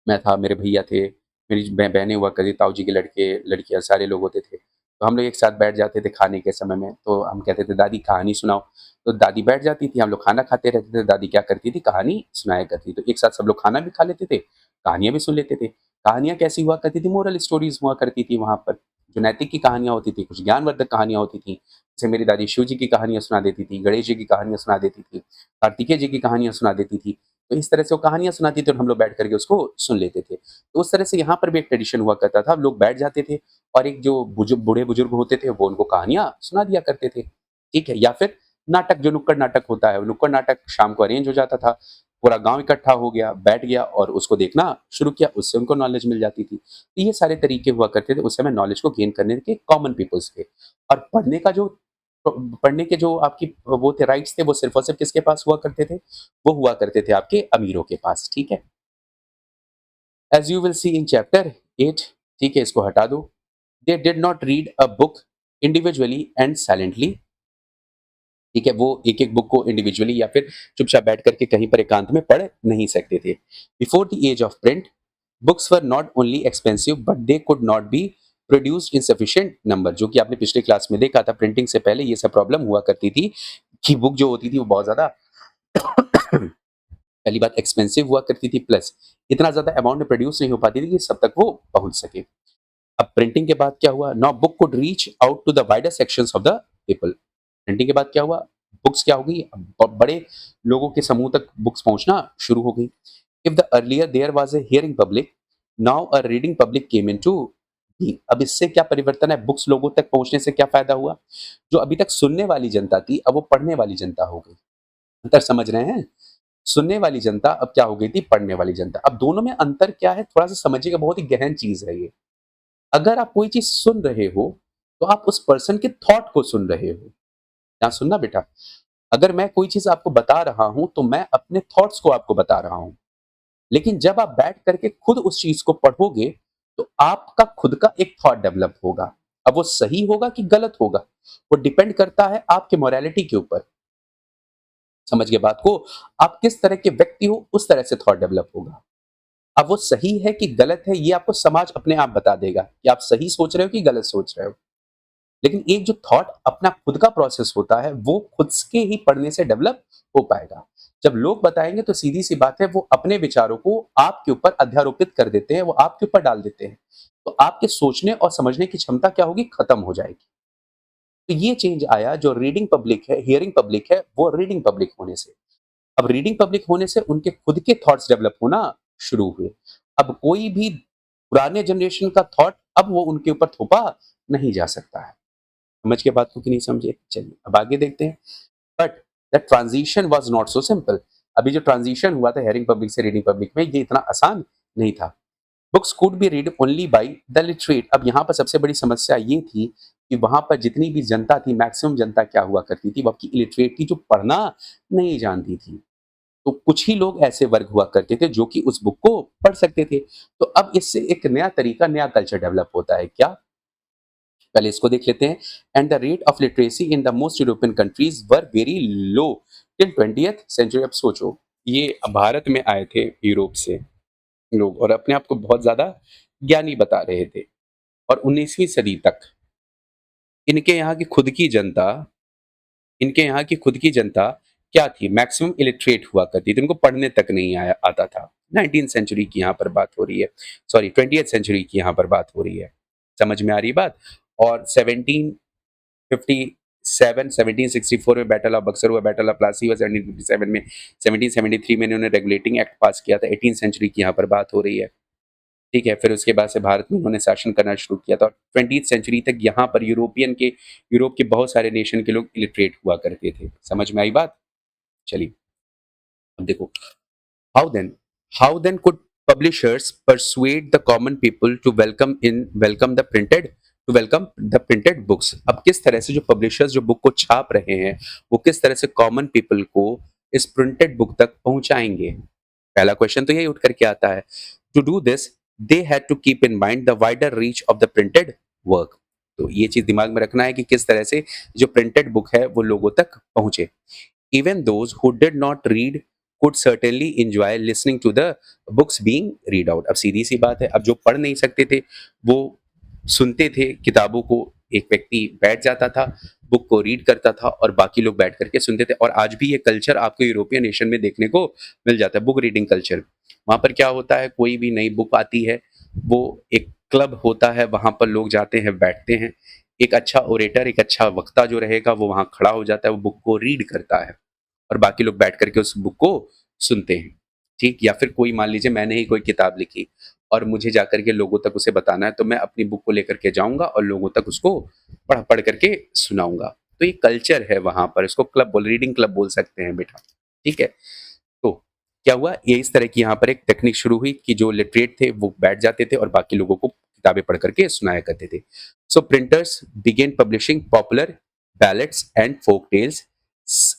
मैं था, मेरे भैया थे, मेरी बहनें हुआ करती, ताऊ जी के लड़के, लड़कियाँ, सारे लोग होते थे। तो हम लोग एक साथ बैठ जाते थे खाने के समय में, तो हम कहते थे दादी कहानी सुनाओ। तो दादी बैठ जाती थी, हम लोग खाना खाते रहते थे, दादी क्या करती थी, कहानी सुनाया करती। तो एक साथ सब लोग खाना भी खा लेते थे, कहानियाँ भी सुन लेते थे। कहानियाँ कैसी हुआ करती थी? मोरल स्टोरीज़ हुआ करती थी वहाँ पर। जो नैतिक की कहानियाँ होती थी, कुछ ज्ञानवर्धक कहानियाँ होती थी। जैसे मेरी दादी शिव जी की कहानियाँ सुना देती थी, गणेश जी की कहानियाँ सुना देती थी, कार्तिकेय जी की कहानियाँ सुना देती थी। तो इस तरह से वो कहानियाँ सुनाती थी और हम लोग बैठ कर के उसको सुन लेते थे। तो उस तरह से यहाँ पर भी एक ट्रेडिशन हुआ करता था, लोग बैठ जाते थे और एक जो बूढ़े-बुजुर्ग होते थे, वो उनको कहानियाँ सुना दिया करते थे, ठीक है? या फिर नाटक, जो नुक्कड़ नाटक होता है, वो नुक्कड़ नाटक शाम को अरेंज हो जाता था, पूरा गाँव इकट्ठा हो गया, बैठ गया और उसको देखना शुरू किया, उससे उनको नॉलेज मिल जाती थी। तो ये सारे तरीके हुआ करते थे उस समय नॉलेज को गेन करने के कॉमन पीपल्स के। और पढ़ने के जो आपकी वो थे राइट्स थे, वो सिर्फ़ और सिर्फ़ किसके पास हुआ करते थे? वो हुआ करते थे आपके अमीरों के पास, ठीक है? As you will see in chapter 8, ठीक है, इसको हटा दो। They did not read a book individually and silently, ठीक है? वो एक-एक बुक को इंडिविजुअली या फिर चुपचाप बैठ कर के कहीं पर एकांत में पढ़ नहीं सकते थे। Before the age of print, books were not only expensive but they could not be produced in sufficient number, जो कि आपने पिछले क्लास में देखा था, प्रिंटिंग से पहले ये सब प्रॉब्लम हुआ करती थी कि बुक जो होती थी वो बहुत ज़्यादा पहली बात एक्सपेंसिव हुआ करती थी, प्लस इतना ज़्यादा अमाउंट में प्रोड्यूस नहीं हो पाती थी कि सब तक वो पहुँच सके। अब प्रिंटिंग के बाद क्या हुआ? Now book could reach out to the wider sections of the people. Printing के बाद क्या हुआ? बुक्स क्या हो गई? बड़े लोगों के समूह तक बुक्स पहुँचना शुरू हो गई। If the earlier there was a hearing public, now a reading public came into being. अब इससे क्या परिवर्तन है? बुक्स लोगों तक पहुँचने से क्या फ़ायदा हुआ? जो अभी तक सुनने वाली जनता थी, अब वो पढ़ने वाली जनता हो गई। अंतर समझ रहे हैं? सुनने वाली जनता अब क्या हो गई थी? पढ़ने वाली जनता। अब दोनों में अंतर क्या है? थोड़ा-सा समझिएगा, बहुत ही गहन चीज़ है ये। अगर आप कोई चीज़ सुन रहे हो, तो आप उस पर्सन के थॉट को सुन रहे हो। यहाँ सुनना बेटा, अगर मैं कोई चीज़ आपको बता रहा हूँ, तो मैं अपने थॉट्स को आपको बता रहा हूँ। लेकिन जब आप बैठ करके खुद उस चीज़ को पढ़ोगे, तो आपका खुद का एक थॉट डेवलप होगा। अब वो सही होगा कि गलत होगा, वो डिपेंड करता है आपके मोरालिटी के ऊपर। समझ गए बात को? आप किस तरह के व्यक्ति हो, उस तरह से थॉट डेवलप होगा। अब वो सही है कि गलत है, ये आपको समाज अपने आप बता देगा कि आप सही सोच रहे हो कि गलत सोच रहे हो। लेकिन एक जो थॉट अपना खुद का प्रोसेस होता है, वो खुद के ही पढ़ने से डेवलप हो पाएगा। जब लोग बताएँगे तो सीधी-सी बात है, वो अपने विचारों को आपके ऊपर अध्यारोपित कर देते हैं, वो आपके ऊपर डाल देते हैं। तो आपके सोचने और समझने की क्षमता क्या होगी? खत्म हो जाएगी। तो ये चेंज आया जो रीडिंग पब्लिक है, हियरिंग पब्लिक है, वो रीडिंग पब्लिक होने से। अब रीडिंग पब्लिक होने से उनके खुद के थॉट्स डेवलप होना शुरू हुए। अब कोई भी पुराने जनरेशन का थॉट अब वो उनके ऊपर थोपा नहीं जा सकता है। समझ के बात को कि नहीं समझे? चलिए अब आगे देखते हैं। But the transition was not so simple. अभी जो ट्रांजिशन हुआ था हियरिंग पब्लिक से रीडिंग पब्लिक में, ये इतना आसान नहीं था। Books could B read only by the literate. अब यहाँ पर सबसे बड़ी समस्या ये थी कि वहाँ पर जितनी भी जनता थी, मैक्सिमम जनता क्या हुआ करती थी, वो आपकी इलिटरेट थी, जो पढ़ना नहीं जानती थी। तो कुछ ही लोग ऐसे वर्ग हुआ करते थे जो कि उस बुक को पढ़ सकते थे। तो अब इससे एक नया तरीका, नया कल्चर डेवलप होता है। क्या? पहले इसको देख लेते हैं। And the rate of literacy in the most European countries were very low till 20th century. अब सोचो, ये भारत में आए थे यूरोप से लोग और अपने आप को बहुत ज्यादा ज्ञानी बता रहे थे। और 19वीं सदी तक इनके यहाँ की खुद की जनता इनके यहाँ की खुद की जनता क्या थी? मैक्सिमम इलिटरेट हुआ करती थी, उनको पढ़ने तक नहीं आया आता था। 19th सेंचुरी की यहाँ पर बात हो रही है, सॉरी 20th सेंचुरी की यहाँ पर बात हो रही है। समझ में आ रही बात? और 1757 1764 में बैटल ऑफ बक्सर हुआ, बैटल ऑफ प्लासी हुआ 1757 में, 1773 में इन्होंने रेगुलेटिंग एक्ट पास किया था। 18th सेंचुरी की यहाँ पर बात हो रही है। ठीक है, फिर उसके बाद से भारत में उन्होंने शासन करना शुरू किया था और 20th सेंचुरी तक यहाँ पर यूरोप के बहुत सारे नेशन के लोग इलिटरेट हुआ करते थे। समझ में आई बात? चलिए अब देखो, how then how then could publishers persuade the common people to welcome the printed books. अब किस तरह से जो पब्लिशर्स जो बुक को छाप रहे हैं, वो किस तरह से कॉमन पीपल को इस प्रिंटेड बुक तक पहुंचाएंगे? पहला क्वेश्चन तो यही उठ करके आता है। To do this they had to keep in mind the wider reach of the printed work. तो ये चीज दिमाग में रखना है कि किस तरह से जो प्रिंटेड बुक है वो लोगों तक पहुंचे। Even those who did not read could certainly enjoy listening to the books being read out। अब सीधी सी बात है, अब जो पढ़ नहीं सकते थे वो सुनते थे किताबों को। एक व्यक्ति बैठ जाता था, बुक को रीड करता था और बाकी लोग बैठ करके सुनते थे। और आज भी ये कल्चर आपको यूरोपियन नेशन में देखने को मिल जाता है, बुक रीडिंग कल्चर। वहाँ पर क्या होता है, कोई भी नई बुक आती है, वो एक क्लब होता है, वहाँ पर लोग जाते हैं, बैठते हैं। एक अच्छा ओरेटर, एक अच्छा वक्ता जो रहेगा वो वहाँ खड़ा हो जाता है, वो बुक को रीड करता है और बाकी लोग बैठ करके उस बुक को सुनते हैं। ठीक? या फिर कोई मान लीजिए मैंने ही कोई किताब लिखी और मुझे जाकर के लोगों तक उसे बताना है, तो मैं अपनी बुक को लेकर के जाऊँगा और लोगों तक उसको पढ़ करके सुनाऊँगा। तो ये कल्चर है वहाँ पर, इसको रीडिंग क्लब बोल सकते हैं बेटा। ठीक है? तो क्या हुआ, ये इस तरह की यहाँ पर एक टेक्निक शुरू हुई कि जो लिटरेट थे वो बैठ जाते थे और बाकी लोगों को किताबें पढ़ करके सुनाया करते थे। So printers began publishing popular ballads and folk tales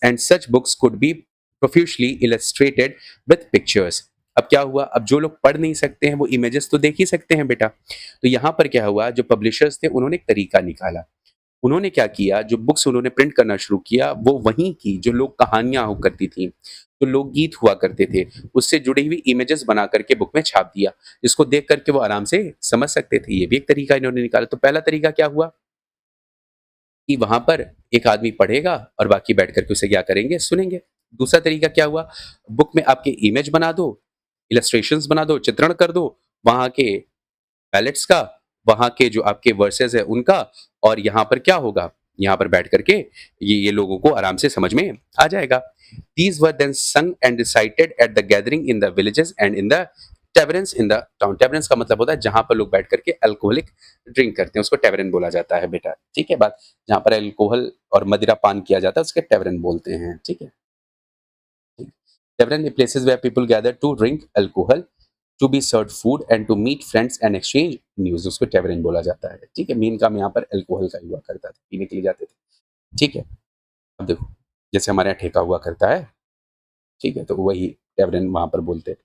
and such books could be profusely illustrated with pictures. अब क्या हुआ, अब जो लोग पढ़ नहीं सकते हैं वो इमेजेस तो देख ही सकते हैं बेटा। तो यहाँ पर क्या हुआ, जो पब्लिशर्स थे उन्होंने एक तरीका निकाला। उन्होंने क्या किया, जो बुक्स उन्होंने प्रिंट करना शुरू किया वो वहीं की जो लोक कहानियां हुआ करती थी, जो लोकगीत हुआ करते थे, उससे जुड़ी हुई इमेजेस बना करके बुक में छाप दिया, जिसको देख करके वो आराम से समझ सकते थे। ये भी एक तरीका इन्होंने निकाला। तो पहला तरीका क्या हुआ कि वहां पर एक आदमी पढ़ेगा और बाकी बैठ करके उसे क्या करेंगे, सुनेंगे। दूसरा तरीका क्या हुआ, बुक में आपके इमेज बना दो, इलस्ट्रेशंस बना दो, चित्रण कर दो वहां के बैलेट्स का, वहाँ के जो आपके वर्सेस है उनका। और यहाँ पर क्या होगा, यहाँ पर बैठ करके ये लोगों को आराम से समझ में आ जाएगा। These were then sung and recited at the gathering in the villages and in the taverns in the town। taverns का मतलब होता है जहाँ पर लोग बैठ करके अल्कोहलिक ड्रिंक करते हैं, उसको टेवरन बोला जाता है बेटा। ठीक है बात? जहाँ पर अल्कोहल और मदिरा पान किया जाता है उसके टेवरन बोलते हैं। ठीक है? Tavern places where people gather to drink alcohol, to be serve food and to meet friends and exchange news, उसको टेवरिन बोला जाता है। ठीक है? मेन काम यहाँ पर अल्कोहल का हुआ करता था, पीने के लिए जाते थे। ठीक है? अब देखो, जैसे हमारे यहाँ ठेका हुआ करता है, ठीक है, तो वही टेवरिन वहां पर बोलते हैं।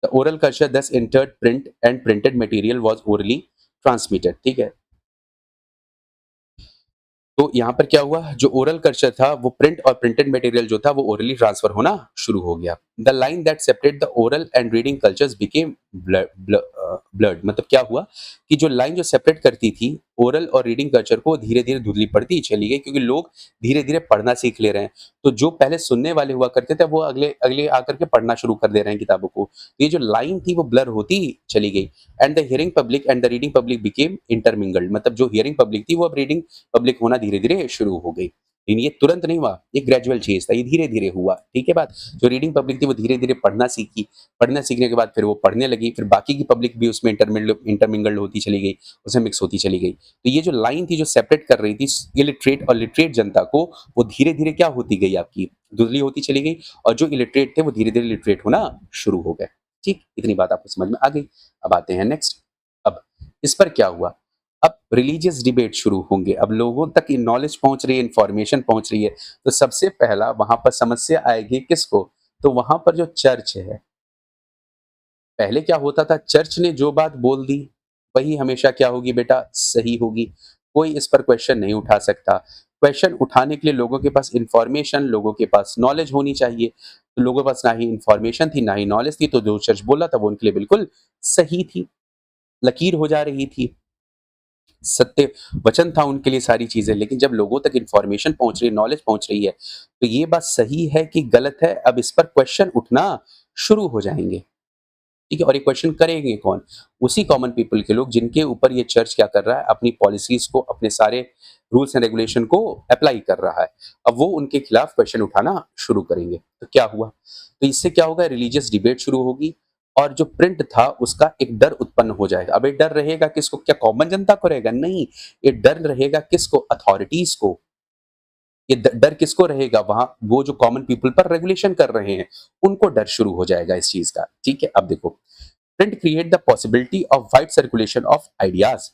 द ओरल कल्चर दस entered print and printed material was orally transmitted. ठीक है, तो यहाँ पर क्या हुआ, जो ओरल कल्चर था वो प्रिंट और प्रिंटेड मटेरियल जो था वो ओरली ट्रांसफर होना शुरू हो गया। The line that separate the oral and reading cultures became blurred. मतलब क्या हुआ कि जो लाइन जो सेपरेट करती थी ओरल और रीडिंग कल्चर को धीरे धीरे धुंधली पड़ती चली गई, क्योंकि लोग धीरे धीरे पढ़ना सीख ले रहे हैं। तो जो पहले सुनने वाले हुआ करते थे वो अगले अगले आकर के पढ़ना शुरू कर दे रहे हैं किताबों को। ये जो लाइन थी वो ब्लर होती चली गई। And the hearing public and the reading public became intermingled. मतलब जो हियरिंग पब्लिक थी वो अब रीडिंग पब्लिक होना धीरे-धीरे शुरू हो गई। लेकिन ये तुरंत नहीं हुआ, ये ग्रेजुअल चेंज था, ये धीरे-धीरे हुआ, ठीक है बात? जो रीडिंग पब्लिक थी वो धीरे-धीरे पढ़ना सीखी, पढ़ना सीखने के बाद फिर वो पढ़ने लगी, फिर बाकी की पब्लिक भी उसमें इंटरमिंगल्ड होती चली गई, उसमें मिक्स होती चली गई। तो ये जो लाइन थी जो सेपरेट कर रही थी इलिटरेट और लिटरेट जनता को, वो धीरे-धीरे क्या होती गई आपकी, धुंधली होती चली गई, और जो इलिटरेट थे वो धीरे-धीरे लिटरेट होना शुरू हो गए। ठीक? इतनी बात आपको समझ में आ गई। अब आते हैं नेक्स्ट। अब इस पर क्या हुआ, अब रिलीजियस डिबेट शुरू होंगे, अब लोगों तक ये नॉलेज पहुंच रही है, इंफॉर्मेशन पहुंच रही है, तो सबसे पहला वहां पर समस्या आएगी किसको, तो वहां पर जो चर्च है। पहले क्या होता था, चर्च ने जो बात बोल दी वही हमेशा क्या होगी बेटा, सही होगी। कोई इस पर क्वेश्चन नहीं उठा सकता। क्वेश्चन उठाने के लिए लोगों के पास इंफॉर्मेशन, लोगों के पास नॉलेज होनी चाहिए। तो लोगों के पास ना ही इंफॉर्मेशन थी ना ही नॉलेज थी, तो जो चर्च बोला था वो उनके लिए बिल्कुल सही थी, लकीर हो जा रही थी, सत्य वचन था उनके लिए सारी चीजें। लेकिन जब लोगों तक इंफॉर्मेशन पहुंच रही है, नॉलेज पहुंच रही है, तो ये बात सही है कि गलत है, अब इस पर क्वेश्चन उठना शुरू हो जाएंगे। ठीक है, और ये क्वेश्चन करेंगे कौन, उसी कॉमन पीपल के लोग जिनके ऊपर ये चर्च क्या कर रहा है, अपनी पॉलिसीज को, अपने सारे रूल्स एंड रेगुलेशन को अप्लाई कर रहा है। अब वो उनके खिलाफ क्वेश्चन उठाना शुरू करेंगे। तो क्या हुआ, तो इससे क्या होगा, रिलीजियस डिबेट शुरू होगी, और जो प्रिंट था उसका एक डर उत्पन्न हो जाएगा। अब ये डर रहेगा किसको, क्या कॉमन जनता को रहेगा, नहीं, ये डर रहेगा किसको, अथॉरिटीज को। ये डर किसको रहेगा, वहां वो जो कॉमन पीपल पर रेगुलेशन कर रहे हैं उनको डर शुरू हो जाएगा इस चीज का। ठीक है, अब देखो, print create the possibility of wide circulation of ideas.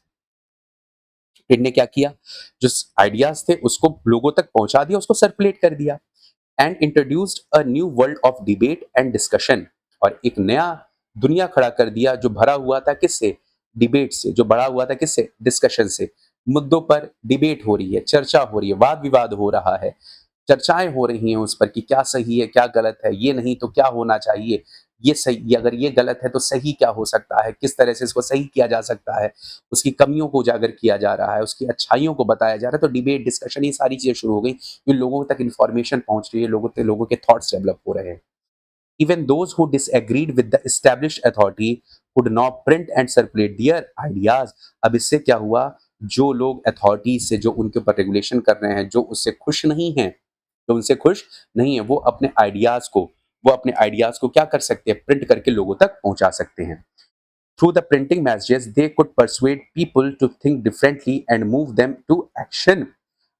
Print ने क्या किया, जो आइडियाज थे उसको लोगों तक पहुंचा दिया, उसको सर्कुलेट कर दिया। And introduced a new world of debate and discussion. और एक नया दुनिया खड़ा कर दिया जो भरा हुआ था किससे, डिबेट से, जो भरा हुआ था किससे, डिस्कशन से। मुद्दों पर डिबेट हो रही है, चर्चा हो रही है, वाद विवाद हो रहा है, चर्चाएं हो रही हैं उस पर कि क्या सही है क्या गलत है, ये नहीं तो क्या होना चाहिए, ये सही, अगर ये गलत है तो सही क्या हो सकता है, किस तरह से इसको सही किया जा सकता है, उसकी कमियों को उजागर किया जा रहा है, उसकी अच्छाइयों को बताया जा रहा है। तो डिबेट डिस्कशन ये सारी चीजें शुरू हो गई, कि लोगों तक इन्फॉर्मेशन पहुंच रही है, लोगों के थॉट्स डेवलप हो रहे हैं। Even those who disagreed with the established authority could now print and circulate their ideas. अब इससे क्या हुआ, जो लोग अथॉरिटी से, जो उनके ऊपर रेगुलेशन कर रहे हैं, जो उससे खुश नहीं हैं, जो उनसे खुश नहीं है, वो अपने आइडियाज को क्या कर सकते हैं, प्रिंट करके लोगों तक पहुंचा सकते हैं। Through the printing messages they could persuade people to think differently and move them to action.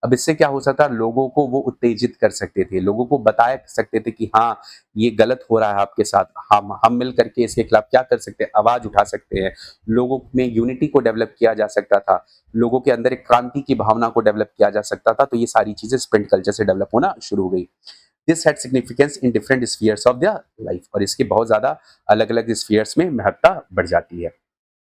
अब इससे क्या हो सकता है, लोगों को वो उत्तेजित कर सकते थे, लोगों को बताया सकते थे कि हाँ ये गलत हो रहा है आपके साथ, हम मिल करके इसके खिलाफ क्या कर सकते हैं, आवाज उठा सकते हैं। लोगों में यूनिटी को डेवलप किया जा सकता था, लोगों के अंदर एक क्रांति की भावना को डेवलप किया जा सकता था। तो ये सारी चीजें प्रिंट कल्चर से डेवलप होना शुरू हो गई। This had significance in different spheres of the life. और इसके बहुत ज्यादा अलग अलग स्फीयर्स में महत्ता बढ़ जाती है।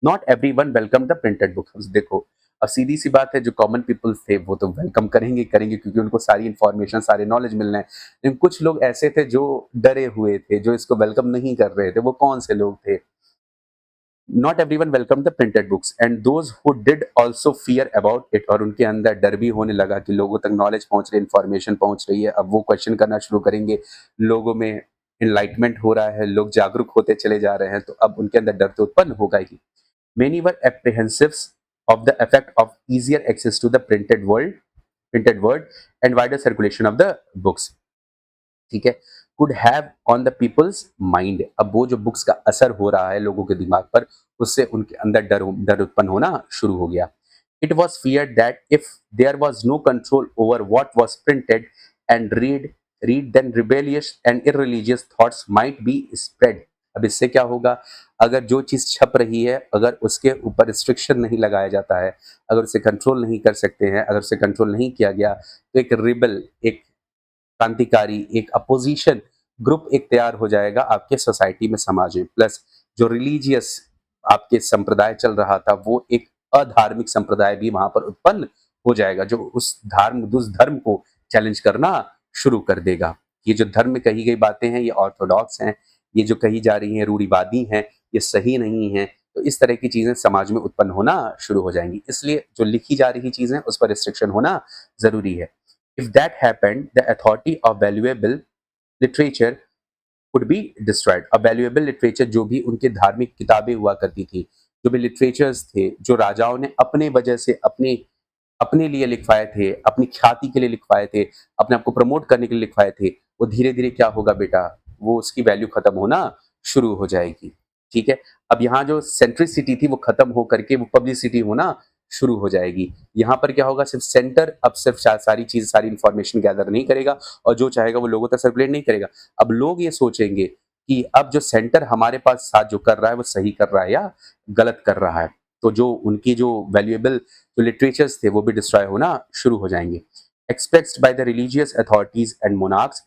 Not every one welcome the printed book. देखो, अब सीधी सी बात है, जो कॉमन पीपल थे वो तो वेलकम करेंगे करेंगे, क्योंकि उनको सारी इंफॉर्मेशन, सारे नॉलेज मिलना है। लेकिन कुछ लोग ऐसे थे जो डरे हुए थे, जो इसको वेलकम नहीं कर रहे थे। वो कौन से लोग थे, not every one welcome the printed books and those who did also fear about it. और उनके अंदर डर भी होने लगा कि लोगों तक नॉलेज पहुंच रही है, इंफॉर्मेशन पहुंच रही है, अब वो क्वेश्चन करना शुरू करेंगे। लोगों में इनलाइटमेंट हो रहा है, लोग जागरूक होते चले जा रहे हैं, तो अब उनके अंदर डर तो उत्पन्न होगा ही। Many were apprehensive of the effect of easier access to the printed word and wider circulation of the books. ठीक है, could have on the people's mind। अब वो जो बुक्स का असर हो रहा है लोगों के दिमाग पर, उससे उनके अंदर डर उत्पन्न होना शुरू हो गया। It was feared that if there was no control over what was printed and read then rebellious and irreligious thoughts might be spread। अब इससे क्या होगा, अगर जो चीज छप रही है, अगर उसके ऊपर रिस्ट्रिक्शन नहीं लगाया जाता है, अगर उसे कंट्रोल नहीं कर सकते हैं, अगर उसे कंट्रोल नहीं किया गया, तो एक रिबल, एक क्रांतिकारी, एक अपोजिशन ग्रुप एक तैयार हो जाएगा आपके सोसाइटी में, समाज में। प्लस जो रिलीजियस आपके संप्रदाय चल रहा था, वो एक अधार्मिक संप्रदाय भी वहां पर उत्पन्न हो जाएगा, जो उस धर्म को चैलेंज करना शुरू कर देगा। ये जो धर्म में कही गई बातें हैं, ये ऑर्थोडॉक्स हैं, ये जो कही जा रही हैं रूढ़िवादी हैं, ये सही नहीं है। तो इस तरह की चीजें समाज में उत्पन्न होना शुरू हो जाएंगी। इसलिए जो लिखी जा रही चीजें, उस पर रिस्ट्रिक्शन होना जरूरी है। If that happened, the authority of valuable literature could be destroyed. अब वैल्यूएबल लिटरेचर, जो भी उनकी धार्मिक किताबें हुआ करती थी, जो भी लिटरेचर्स थे, जो राजाओं ने अपने वजह से अपने अपने लिए लिखवाए थे, अपनी ख्याति के लिए लिखवाए थे, अपने आप को प्रमोट करने के लिए लिखवाए थे, वो धीरे-धीरे क्या होगा बेटा, वो उसकी वैल्यू खत्म होना शुरू हो जाएगी। ठीक है? अब यहाँ जो सेंट्रिसिटी थी वो खत्म हो करके वो पब्लिसिटी होना शुरू हो जाएगी। यहाँ पर क्या होगा, सिर्फ सेंटर अब सिर्फ सारी चीज़, सारी इन्फॉर्मेशन गैदर नहीं करेगा और जो चाहेगा वो लोगों तक सर्कुलेट नहीं करेगा। अब लोग ये सोचेंगे कि अब जो सेंटर हमारे पास साथ जो कर रहा है वो सही कर रहा है या गलत कर रहा है। तो जो उनकी जो वैल्यूएबल जो लिटरेचर्स थे वो भी डिस्ट्रॉय होना शुरू हो जाएंगे। Expressed by the religious authorities and monarchs,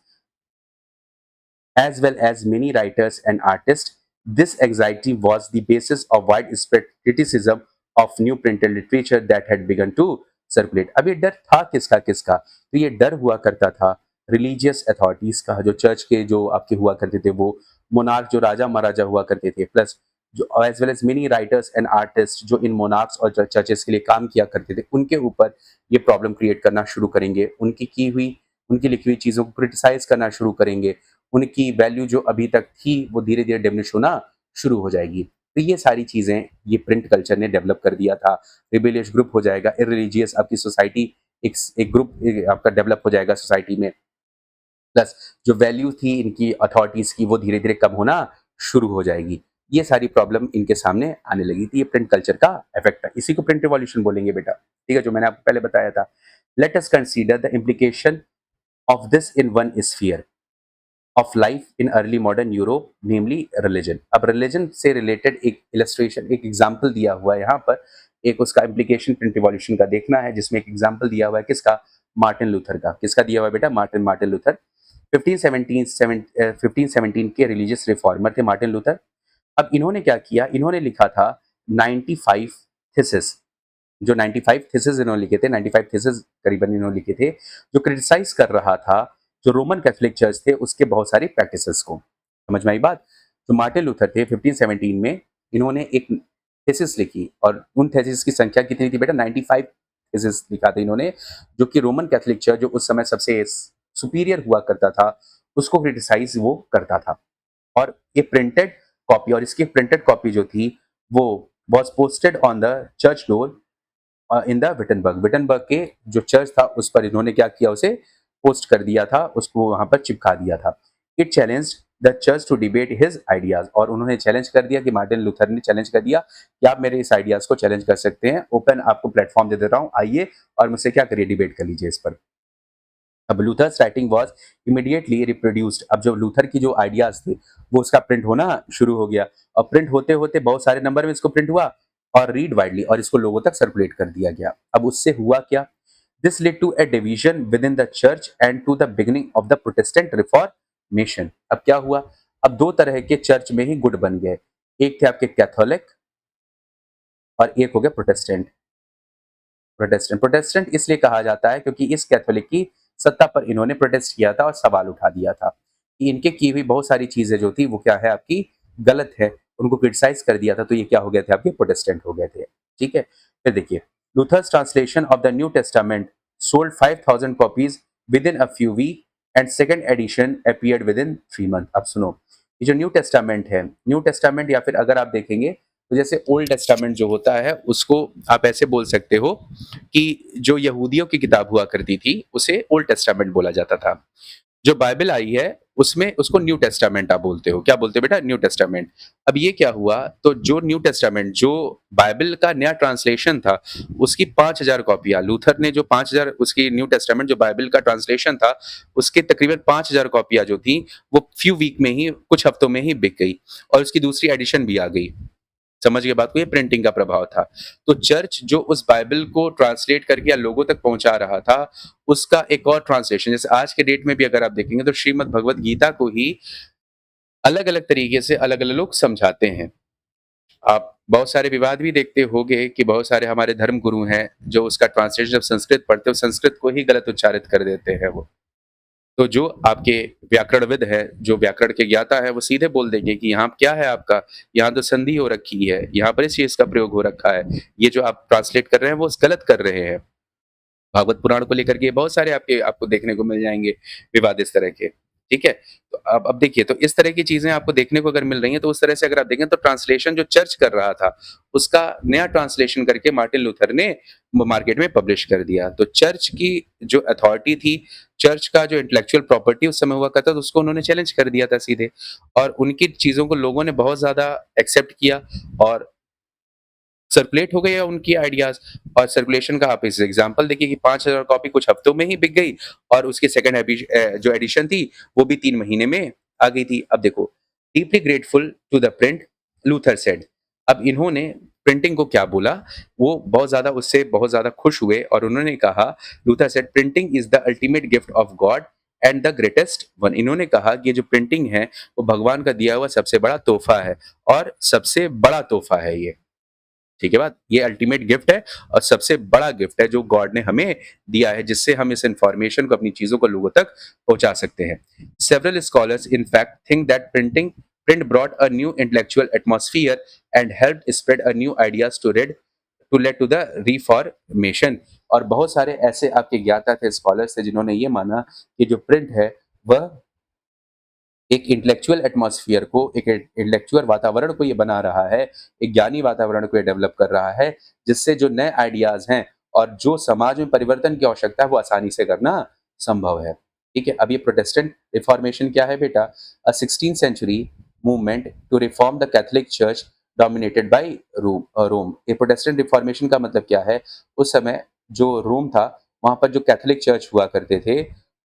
as well as many writers and artists, this anxiety was the basis of widespread criticism of new printed literature that had begun to circulate. अब ये डर था किसका किसका? तो ये डर हुआ करता था रिलीजियस अथॉरिटीज का, जो चर्च के जो आपके हुआ करते थे, वो मोनार्क जो राजा महाराजा हुआ करते थे, प्लस जो as well as many writers and artist जो इन मोनार्क्स और चर्चेस के लिए काम किया करते थे, उनके ऊपर ये प्रॉब्लम क्रिएट करना शुरू करेंगे। उनकी लिखी हुई चीज़ों को क्रिटिसाइज करना शुरू करेंगे। उनकी वैल्यू जो अभी तक थी वो धीरे धीरे डिमिनिश होना शुरू हो जाएगी। तो ये सारी चीज़ें ये प्रिंट कल्चर ने डेवलप कर दिया था। रिबेलियस ग्रुप हो जाएगा, इररिलीजियस आपकी सोसाइटी, एक ग्रुप आपका डेवलप हो जाएगा सोसाइटी में। प्लस जो वैल्यू थी इनकी अथॉरिटीज की वो धीरे धीरे कम होना शुरू हो जाएगी। ये सारी प्रॉब्लम इनके सामने आने लगी थी। ये प्रिंट कल्चर का इफेक्ट है, इसी को प्रिंट रिवॉल्यूशन बोलेंगे बेटा। ठीक है, जो मैंने आपको पहले बताया था। Let us consider the implication of this in one sphere of life in early modern Europe, namely religion. अब रिलीजन से रिलेटेड एक इलस्ट्रेशन, एक एग्जाम्पल दिया हुआ है यहाँ पर। एक उसका इम्प्लीकेशन प्रिंट रिवॉल्यूशन का देखना है, जिसमें एक एग्जाम्पल दिया हुआ है किसका, मार्टिन लूथर का। किसका दिया हुआ है बेटा, मार्टिन मार्टिन लूथर। 1517 के रिलीजियस रिफॉर्मर थे मार्टिन लूथर। अब इन्होंने क्या किया, इन्होंने लिखा था 95 थीसिस। जो 95 थीसिस इन्होंने लिखे थे, 95 थीसिस करीबन इन्होंने लिखे थे, जो क्रिटिसाइज कर रहा था जो रोमन कैथोलिक चर्च थे उसके बहुत सारी प्रैक्टिसेस को। समझ में आई बात? जो मार्टिन लूथर थे 1517 में, इन्होंने एक थीसिस लिखी और उन थीसिस की संख्या कितनी थी बेटा, 95 थीसिस लिखा था इन्होंने, जो कि रोमन कैथोलिक चर्च जो उस समय सबसे सुपीरियर हुआ करता था उसको क्रिटिसाइज वो करता था। और ये प्रिंटेड कॉपी, और इसकी प्रिंटेड कॉपी जो थी वो was posted on the church door in the Wittenberg के जो चर्च था उस पर इन्होंने क्या किया, उसे पोस्ट कर दिया था, उसको वहां पर चिपका दिया था। It challenge the church to debate his ideas, और उन्होंने चैलेंज कर दिया कि मार्टिन लूथर ने चैलेंज कर दिया कि आप मेरे इस आइडियाज को चैलेंज कर सकते हैं, ओपन आपको प्लेटफॉर्म दे देता हूँ, आइए और मुझसे क्या करिए, डिबेट कर लीजिए इस पर। अब लूथर्स राइटिंग वाज इमीडिएटली रिप्रोड्यूस्ड। अब जो लूथर की जो आइडियाज थे वो उसका प्रिंट होना शुरू हो गया, और प्रिंट होते होते बहुत सारे नंबर में इसको प्रिंट हुआ और रीड वाइडली, और इसको लोगों तक सर्कुलेट कर दिया गया। अब उससे हुआ क्या, this led to a division within the church and to the beginning of the Protestant Reformation. अब क्या हुआ, अब दो तरह के चर्च में ही गुट बन गए, एक थे आपके कैथोलिक और एक हो गया प्रोटेस्टेंट। प्रोटेस्टेंट इसलिए कहा जाता है क्योंकि इस कैथोलिक की सत्ता पर इन्होंने प्रोटेस्ट किया था और सवाल उठा दिया था कि इनके की हुई बहुत सारी चीजें जो थी वो क्या है, आपकी गलत है, उनको क्रिटिसाइज कर दिया था, तो ये क्या हो गए थे, आपके प्रोटेस्टेंट हो गए थे। ठीक है, फिर देखिए, Luther's translation of the new testament sold 5000 copies within a few week and second edition appeared within 3 month. अब सुनो, ये जो न्यू टेस्टामेंट है, न्यू टेस्टामेंट या फिर अगर आप देखेंगे तो जैसे ओल्ड टेस्टामेंट जो होता है उसको आप ऐसे बोल सकते हो कि जो यहूदियों की किताब हुआ करती थी उसे ओल्ड टेस्टामेंट बोला जाता था। जो बाइबल आई है उसमें उसको न्यू टेस्टामेंट आप बोलते हो। क्या बोलते हो बेटा, न्यू टेस्टामेंट। अब ये क्या हुआ, तो जो न्यू टेस्टामेंट जो बाइबल का नया ट्रांसलेशन था उसकी 5000 कॉपियां लूथर ने, जो 5000 उसकी न्यू टेस्टामेंट जो बाइबल का ट्रांसलेशन था उसके तकरीबन 5000 कॉपियां जो थी वो फ्यू वीक में ही, कुछ हफ्तों में ही बिक गई और उसकी दूसरी एडिशन भी आ गई। समझ गए बात को? ये प्रिंटिंग का प्रभाव था। तो चर्च जो उस बाइबल को ट्रांसलेट करके या लोगों तक पहुँचा रहा था, उसका एक और ट्रांसलेशन, जैसे आज के डेट में भी अगर आप देखेंगे तो श्रीमद् भगवत गीता को ही अलग-अलग तरीके से अलग-अलग लोग समझाते हैं। आप बहुत सारे विवाद भी देखते होंगे कि बहुत सारे हमारे धर्म गुरु हैं, जो उसका ट्रांसलेशन जब संस्कृत पढ़ते हो, संस्कृत को ही गलत उच्चारित कर देते हैं वो। तो जो आपके व्याकरणविद है, जो व्याकरण के ज्ञाता है, वो सीधे बोल देंगे कि यहाँ क्या है आपका, यहाँ तो संधि हो रखी है, यहाँ पर इस चीज़ का प्रयोग हो रखा है। ये जो आप ट्रांसलेट कर रहे हैं, वो गलत कर रहे हैं। भागवत पुराण को लेकर के बहुत सारे आपको देखने को मिल जाएँगे विवाद इस तरह के, ठीक है? तो अब देखिए, तो इस तरह की चीज़ें आपको देखने को अगर मिल रही हैं, तो उस तरह से अगर आप देखें तो ट्रांसलेशन जो चर्च कर रहा था, उसका नया ट्रांसलेशन करके मार्टिन लूथर ने मार्केट में पब्लिश कर दिया। तो चर्च की जो अथॉरिटी थी, चर्च का जो इंटेलेक्चुअल प्रॉपर्टी उस समय हुआ करता था, उसको उन्होंने चैलेंज कर दिया था सीधे, और उनकी चीज़ों को लोगों ने बहुत ज़्यादा एक्सेप्ट किया और सर्कुलेट हो गए उनकी आइडियाज़। और सर्कुलेशन का आप इस एग्ज़ाम्पल देखिए कि 5,000 कॉपी कुछ हफ्तों में ही बिक गई, और उसकी सेकंड जो एडिशन थी, वो भी 3 महीने में आ गई थी। अब देखो, deeply grateful to the print, Luther said. अब इन्होंने प्रिंटिंग को क्या बोला, वो बहुत ज़्यादा उससे बहुत ज़्यादा खुश हुए और उन्होंने कहा, Luther said printing is the ultimate gift of God and the greatest one. इन्होंने कहा कि ये जो प्रिंटिंग है, वो भगवान का दिया हुआ सबसे बड़ा तोहफ़ा है, और सबसे बड़ा तोहफ़ा है ये। ठीक है बात? ये अल्टीमेट गिफ्ट है और सबसे बड़ा गिफ्ट है जो गॉड ने हमें दिया है, जिससे हम इस इन्फॉर्मेशन को, अपनी चीज़ों को लोगों तक पहुँचा सकते हैं। Several scholars in fact think that print brought a new intellectual atmosphere and helped spread a new ideas to lead to the reformation। और बहुत सारे ऐसे आपके ज्ञाता थे, स्कॉलर्स थे, जिन्होंने ये माना कि जो प्रिंट है, वह एक इंटेलेक्चुअल एटमॉस्फेयर को, एक इंटेलेक्चुअल वातावरण को ये बना रहा है, एक ज्ञानी वातावरण को ये डेवलप कर रहा है, जिससे जो नए आइडियाज़ हैं और जो समाज में परिवर्तन की आवश्यकता है, वो आसानी से करना संभव है। ठीक है? अब ये प्रोटेस्टेंट रिफॉर्मेशन क्या है बेटा? 16th century movement to reform the Catholic church dominated by Rome. ये प्रोटेस्टेंट रिफॉर्मेशन का मतलब क्या है? उस समय जो रोम था, वहाँ पर जो कैथोलिक चर्च हुआ करते थे,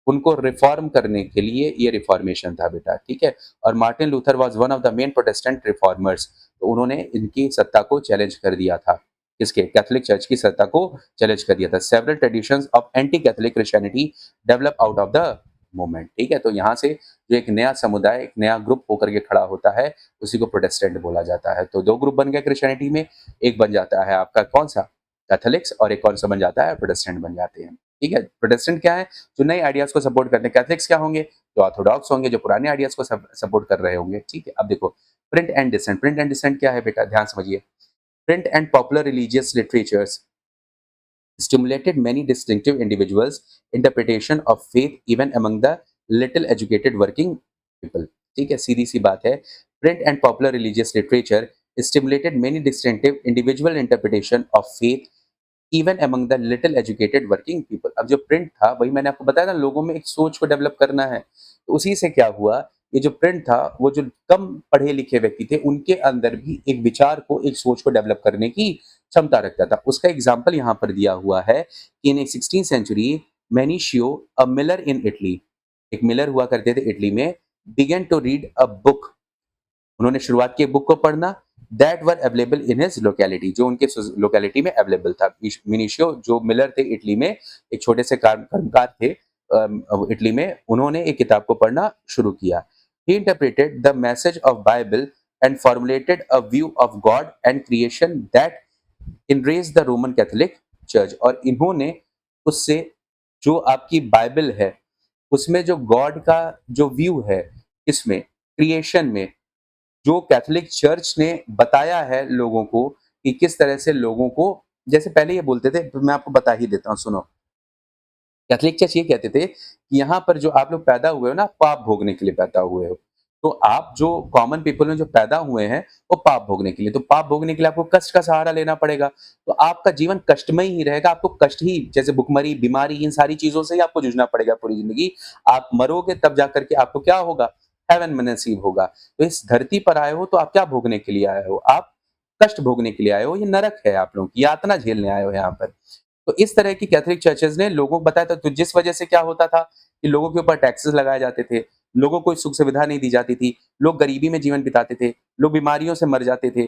उनको रिफॉर्म करने के लिए ये रिफॉर्मेशन था बेटा, ठीक है? और Martin Luther was one of the main Protestant reformers. तो उन्होंने इनकी सत्ता को चैलेंज कर दिया था। किसके? कैथोलिक चर्च की सत्ता को चैलेंज कर दिया था। Several traditions of anti Catholic Christianity develop out of the movement, ठीक है? तो यहाँ से जो एक नया समुदाय, एक नया ग्रुप होकर के खड़ा होता है, उसी को प्रोटेस्टेंट बोला जाता है। तो 2 ग्रुप बन गए क्रिश्चियनिटी में, एक बन जाता है आपका कौन-सा? कैथोलिक्स, और एक कौन-सा बन जाता है? प्रोटेस्टेंट बन जाते हैं, ठीक है? प्रोटेस्टेंट क्या है? जो नए आइडियाज़ को सपोर्ट करते हैं। कैथोलिक्स क्या होंगे? जो ऑर्थोडॉक्स होंगे, जो पुराने आइडियाज़ को सपोर्ट कर रहे होंगे, ठीक है? अब देखो, print and dissent. Print and dissent क्या है बेटा? ध्यान समझिए। Print and popular religious literatures stimulated many distinctive individuals' interpretation of faith even among the little educated working people। ठीक है, सीधी सी बात है। Print and popular religious literature stimulated many distinctive individual interpretation of faith even among the little educated working people. अब जो print था, वही मैंने आपको बताया ना, लोगों में एक सोच को डेवलप करना है। तो उसी से क्या हुआ, ये जो प्रिंट था, वो जो कम पढ़े लिखे व्यक्ति थे, उनके अंदर भी एक विचार को, एक सोच को डेवलप करने की क्षमता रखता था। उसका एग्जाम्पल यहाँ पर दिया हुआ है कि in 16th century Menocchio a miller in Italy, एक मिलर हुआ करते थे इटली में, began to read a book. उन्होंने शुरुआत की बुक को पढ़ना, that were available in his locality, जो उनके लोकेलिटी में अवेलेबल था। मिनिशियो जो मिलर थे इटली में, एक छोटे से कर्मकार थे इटली में, उन्होंने एक किताब को पढ़ना शुरू किया। He interpreted the message of Bible and formulated a view of God and creation that enraged the Roman Catholic church. और इन्होंने उससे, जो आपकी बाइबल है, उसमें जो गॉड का जो व्यू है, इसमें क्रिएशन में, जो कैथोलिक चर्च ने बताया है लोगों को कि किस तरह से लोगों को, जैसे पहले ये बोलते थे, मैं आपको बता ही देता हूँ, सुनो। कैथोलिक चर्च ये कहते थे कि यहाँ पर जो आप लोग पैदा हुए हो ना, पाप भोगने के लिए पैदा हुए हो। तो आप जो कॉमन पीपल में जो पैदा हुए हैं, वो पाप भोगने के लिए, तो पाप भोगने के लिए आपको कष्ट का सहारा लेना पड़ेगा। तो आपका जीवन कष्टमय ही रहेगा, आपको कष्ट ही, जैसे भुखमरी, बीमारी, इन सारी चीज़ों से ही आपको जूझना पड़ेगा पूरी ज़िंदगी। आप मरोगे तब जा कर के आपको क्या होगा? हेवन में नसीब होगा। तो इस धरती पर आए हो तो आप क्या भोगने के लिए आए हो? आप कष्ट भोगने के लिए आए हो, ये नरक है आप लोगों की, यातना झेलने आए हो यहाँ पर। तो इस तरह की कैथोलिक चर्चेज़ ने लोगों को बताया था, तो जिस वजह से क्या होता था कि लोगों के ऊपर टैक्सेस लगाए जाते थे, लोगों को सुख सुविधा नहीं दी जाती थी, लोग गरीबी में जीवन बिताते थे, लोग बीमारियों से मर जाते थे।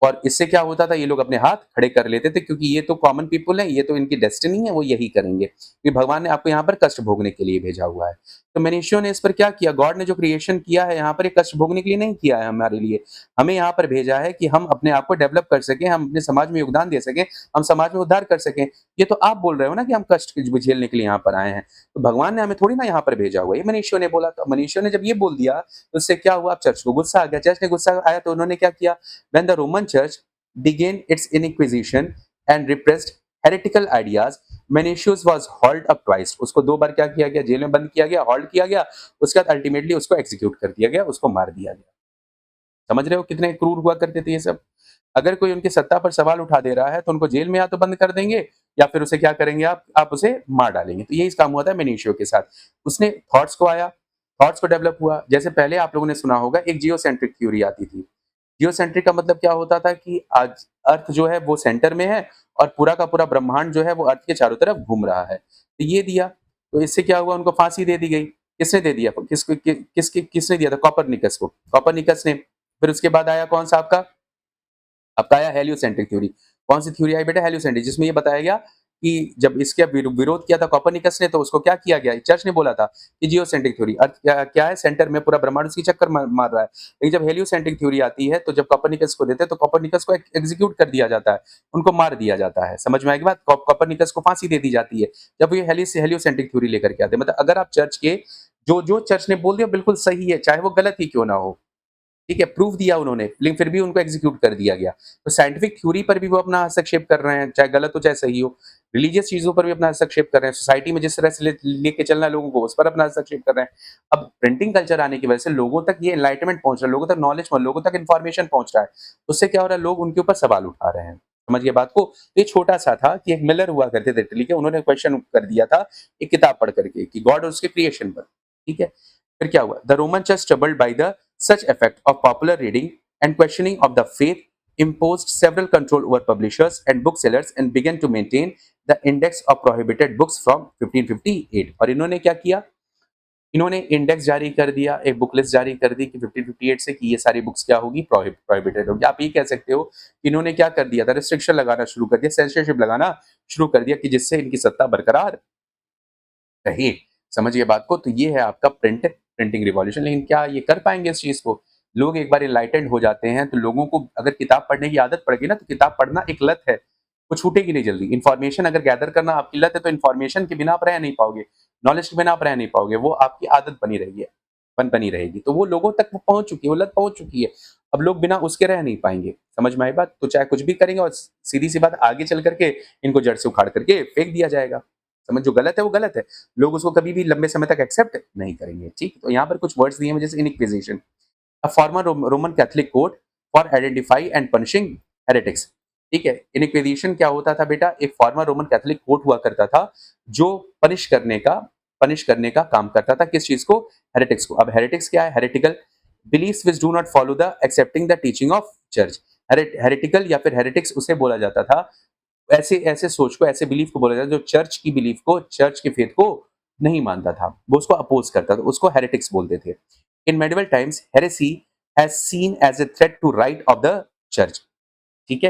और इससे क्या होता था, ये लोग अपने हाथ खड़े कर लेते थे क्योंकि ये तो कॉमन पीपल है, ये तो इनकी डेस्टिनी है, वो यही करेंगे, कि भगवान ने आपको यहाँ पर कष्ट भोगने के लिए भेजा हुआ है। तो मनुष्यों ने इस पर क्या किया, गॉड ने जो क्रिएशन किया है यहाँ पर, ये कष्ट भोगने के लिए नहीं किया है हमारे लिए, हमें यहाँ पर भेजा है कि हम अपने आप को डेवलप कर सकें, हम अपने समाज में योगदान दे सकें, हम समाज में उद्धार कर सकें। ये तो आप बोल रहे हो ना कि हम कष्ट झेलने के लिए यहाँ पर आए हैं, तो भगवान ने हमें थोड़ी ना यहाँ पर भेजा हुआ है, ये मनुष्यों ने बोला। तो मनुष्यों ने जब ये बोल दिया तो उससे क्या हुआ, अब चर्च को गुस्सा आ गया, चर्च ने गुस्सा आया तो उन्होंने क्या किया, when the Roman church began its inquisition and repressed heretical ideas, Mencius was hauled up twice। उसको 2 बार क्या किया गया, जेल में बंद किया गया, हॉल्ड किया गया, उसके बाद अल्टीमेटली उसको एग्जीक्यूट कर दिया गया, उसको मार दिया गया। समझ रहे हो कितने क्रूर हुआ करते थे ये सब। अगर कोई उनकी सत्ता पर सवाल उठा दे रहा है तो उनको जेल में या तो बंद कर देंगे या फिर उसे क्या करेंगे, आप उसे मार डालेंगे। तो यही काम हुआ था मेनिशियो के साथ। उसने थॉट्स को डेवलप हुआ। जैसे पहले आप लोगों ने सुना होगा एक जियोसेंट्रिक थ्योरी आती थी। जियोसेंट्रिक का मतलब क्या होता था कि आज अर्थ जो है वो सेंटर में है और पूरा का पूरा ब्रह्मांड जो है वो अर्थ के चारों तरफ घूम रहा है। तो ये दिया, तो इससे क्या हुआ, उनको फांसी दे दी गई। किसने दे दिया, किसने दिया था, कॉपरनिकस को। कॉपरनिकस ने, फिर उसके बाद आया कौन सा आपका आया हेलियोसेंट्रिक थ्योरी। कौन सी थ्योरी आई बेटा, हेलियोसेंट्रिक, जिसमें ये बताया गया कि जब इसके विरोध किया था कॉपरनिकस ने तो उसको क्या किया गया, चर्च ने बोला था कि जियोसेंट्रिक थ्योरी, अर्थ क्या है, सेंटर में पूरा ब्रह्मांड उसकी चक्कर मार रहा है। लेकिन जब हेलियोसेंट्रिक थ्योरी आती है तो जब कॉपरनिकस को देते हैं तो कॉपरनिकस को एग्जीक्यूट कर दिया जाता है, उनको मार दिया जाता है। समझ में आएगी बात, कॉपरनिकस को फांसी दे दी जाती है जब ये हेलियोसेंट्रिक थ्योरी लेकर के आते हैं। मतलब अगर आप चर्च के जो जो चर्च ने बोल दिया बिल्कुल सही है, चाहे वो गलत ही क्यों ना हो, ठीक है, प्रूफ दिया उन्होंने, लेकिन फिर भी उनको एग्जीक्यूट कर दिया गया। तो साइंटिफिक थ्योरी पर भी वो अपना हस्तक्षेप कर रहे हैं, चाहे गलत हो चाहे सही हो। रिलीजियस चीजों पर भी अपना हस्तक्षेप कर रहे हैं, सोसाइटी में जिस तरह से लेके चलना है लोगों को, उस पर अपना हस्तक्षेप कर रहे हैं। अब प्रिंटिंग कल्चर आने की वजह से लोगों तक ये एनलाइटमेंट पहुंच रहा है, लोगों तक नॉलेज, लोगों तक इन्फॉर्मेशन पहुंच रहा है। उससे क्या हो रहा है, लोग उनके ऊपर सवाल उठा रहे हैं। समझिए बात को। तो ये छोटा सा था कि एक मिलर हुआ करते थे इटली के, उन्होंने क्वेश्चन कर दिया था एक किताब पढ़ करके कि गॉड और उसके क्रिएशन पर। ठीक है, फिर क्या हुआ, the Roman church troubled by the such effect of popular reading and questioning of the faith imposed several control over publishers and booksellers and began to maintain the index of prohibited books from 1558। और इन्होंने क्या किया, इन्होंने index जारी कर दिया, एक book list जारी कर दी कि 1558 से कि ये सारी बुक्स क्या होगी, प्रोहिबिटेड होगी। आप ये कह सकते हो कि इन्होंने क्या कर दिया था, रिस्ट्रिक्शन लगाना शुरू कर दिया, सेंसरशिप लगाना शुरू कर दिया कि जिससे इनकी सत्ता बरकरार रहे। समझिए बात को। तो ये है आपका प्रिंटिंग रिवॉल्यूशन। लेकिन क्या ये कर पाएंगे इस चीज को, लोग एक बार इनलाइटेंड हो जाते हैं तो लोगों को अगर किताब पढ़ने की आदत पड़ गई ना, तो किताब पढ़ना एक लत है, वो छूटेगी नहीं जल्दी। इन्फॉर्मेशन अगर गैदर करना आपकी लत है तो इन्फॉर्मेशन के बिना आप रह नहीं पाओगे, नॉलेज के बिना आप रह नहीं पाओगे, वो आपकी आदत बनी रहेगी, बनी रहेगी। तो वो लोगों तक वो पहुंच चुकी है, वो लत पहुंच चुकी है। अब लोग बिना उसके रह नहीं पाएंगे। समझ में आई बात। तो चाहे कुछ भी करेंगे और सीधी सी बात, आगे चल करके इनको जड़ से उखाड़ करके फेंक दिया जाएगा। समझ, जो गलत है वो गलत है, लोग उसको कभी भी लंबे समय तक एक्सेप्ट नहीं करेंगे। ठीक, तो यहाँ पर कुछ वर्ड्स दिए हैं जैसे inquisition, a former Roman Catholic code for identify and punishing heretics. ठीक है, इनक्विजिशन क्या होता था बेटा, एक फॉर्मर रोमन कैथोलिक कोर्ट हुआ करता था जो पनिश करने का काम करता था, किस चीज को, हेरेटिक्स को। अब हेरेटिक्स क्या है, heretical beliefs which do not follow the accepting the teaching of church. Heretical या फिर हेरेटिक्स उसे बोला जाता था, ऐसे ऐसे सोच को, ऐसे बिलीफ को बोला जाता है जो चर्च की बिलीफ को, चर्च के फेथ को नहीं मानता था, वो उसको अपोज करता था, उसको हेरेटिक्स बोलते थे। In medieval times heresy has seen as a threat to right of the church. ठीक है,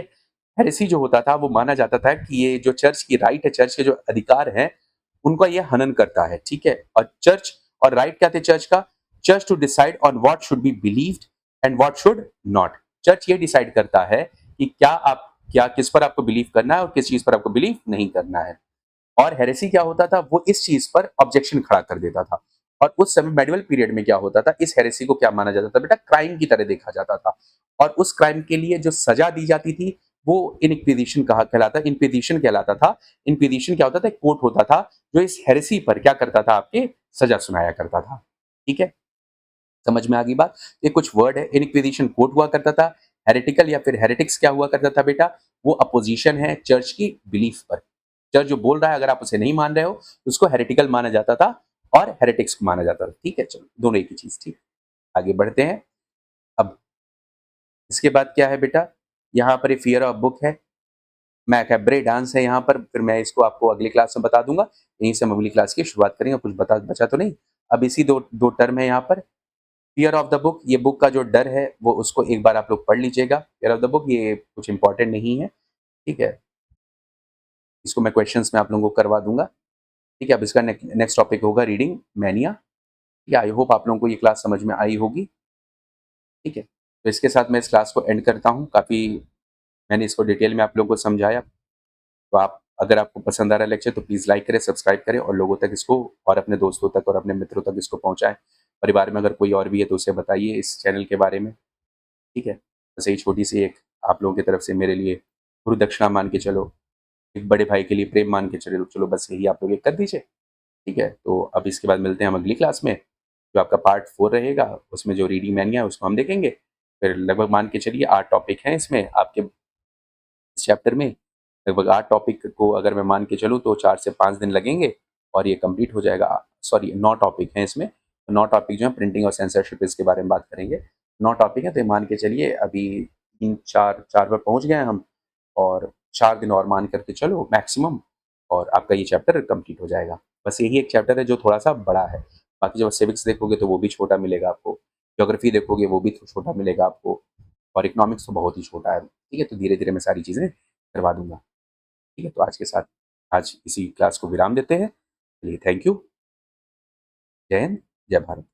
हेरेसी जो होता था वो माना जाता था कि ये जो चर्च की राइट है, चर्च के जो अधिकार हैं, उनका ये हनन करता है। ठीक है, और राइट क्या थे चर्च का, church to decide on what should be believed and what should not. Church ये डिसाइड करता है कि क्या किस पर आपको बिलीव करना है और किस चीज पर आपको बिलीव नहीं करना है। और हेरेसी क्या होता था, वो इस चीज पर ऑब्जेक्शन खड़ा कर देता था। और उस समय मेडिवल पीरियड में क्या होता था, इस हेरेसी को क्या माना जाता था बेटा, क्राइम की तरह देखा जाता था। और उस क्राइम के लिए जो सजा दी जाती थी वो इनक्विजिशन कहलाता, इनक्विजिशन कहलाता था। इनक्विजिशन क्या होता था, एक कोर्ट होता था जो इस हेरेसी पर क्या करता था, आपके सजा सुनाया करता था। ठीक है, समझ में आ गई बात। ये कुछ वर्ड है, इनक्विजिशन कोर्ट हुआ करता था, हेरेटिकल या फिर हेरेटिक्स क्या हुआ करता था बेटा, वो अपोजिशन है चर्च की बिलीफ पर। चर्च जो बोल रहा है अगर आप उसे नहीं मान रहे हो तो उसको हेरेटिकल माना जाता था और हेरेटिक्स को माना जाता था। ठीक है, चलो दोनों एक ही चीज। ठीक, आगे बढ़ते हैं। अब इसके बाद क्या है बेटा, यहाँ पर फियर ऑफ बुक है, मैकैब्रे डांस है यहाँ पर, फिर मैं इसको आपको अगली क्लास में बता दूंगा। यहीं से हम अगली क्लास की शुरुआत करेंगे, कुछ बचा तो नहीं। अब इसी दो दो टर्म है यहाँ पर, फियर ऑफ द बुक, ये बुक का जो डर है वो उसको एक बार आप लोग पढ़ लीजिएगा। फियर ऑफ द बुक ये कुछ इंपॉर्टेंट नहीं है, ठीक है? इसको मैं क्वेश्चंस में आप लोगों को करवा दूँगा, ठीक है? अब इसका नेक्स्ट टॉपिक होगा रीडिंग मैनिया। या आई होप आप लोगों को ये क्लास समझ में आई होगी, ठीक है? तो इसके साथ मैं इस क्लास को एंड करता हूँ। काफ़ी मैंने इसको डिटेल में आप लोगों को समझाया। तो आप, अगर आपको पसंद आ रहा है लेक्चर, तो प्लीज़ लाइक करें, सब्सक्राइब करें और लोगों तक इसको, और अपने दोस्तों तक और अपने मित्रों तक इसको पहुँचाएँ। परिवार में अगर कोई और भी है तो उसे बताइए इस चैनल के बारे में, ठीक है? बस यही छोटी-सी एक आप लोगों की तरफ से मेरे लिए गुरु दक्षिणा मान के चलो, एक बड़े भाई के लिए प्रेम मान के चलो चलो, बस यही आप लोग एक कर दीजिए, ठीक है? तो अब इसके बाद मिलते हैं हम अगली क्लास में, जो आपका पार्ट 4 रहेगा, उसमें जो रीडिंग मैनिया है उसको हम देखेंगे। फिर लगभग मान के चलिए 8 टॉपिक हैं इसमें आपके इस चैप्टर में। लगभग 8 टॉपिक को अगर मैं मान के चलूँ तो 4 से 5 दिन लगेंगे और ये कंप्लीट हो जाएगा। सॉरी, 9 टॉपिक हैं इसमें। 9 टॉपिक जो हैं प्रिंटिंग और सेंसरशिप, इसके बारे में बात करेंगे। 9 टॉपिक हैं, तो ये मान के चलिए अभी 3-4 पर पहुँच गए हैं हम, और 4 दिन और मान कर के चलो मैक्सिमम, और आपका ये चैप्टर कंप्लीट हो जाएगा। बस यही एक चैप्टर है जो थोड़ा-सा बड़ा है। बाकी जब सिविक्स देखोगे तो वो भी छोटा मिलेगा आपको, ज्योग्राफी देखोगे वो भी छोटा मिलेगा आपको, और इकोनॉमिक्स तो बहुत ही छोटा है, ठीक है? तो धीरे-धीरे मैं सारी चीज़ें करवा दूँगा, ठीक है? तो आज के साथ आज इसी क्लास को विराम देते हैं। चलिए, थैंक यू। जय हिंद, जय भारत।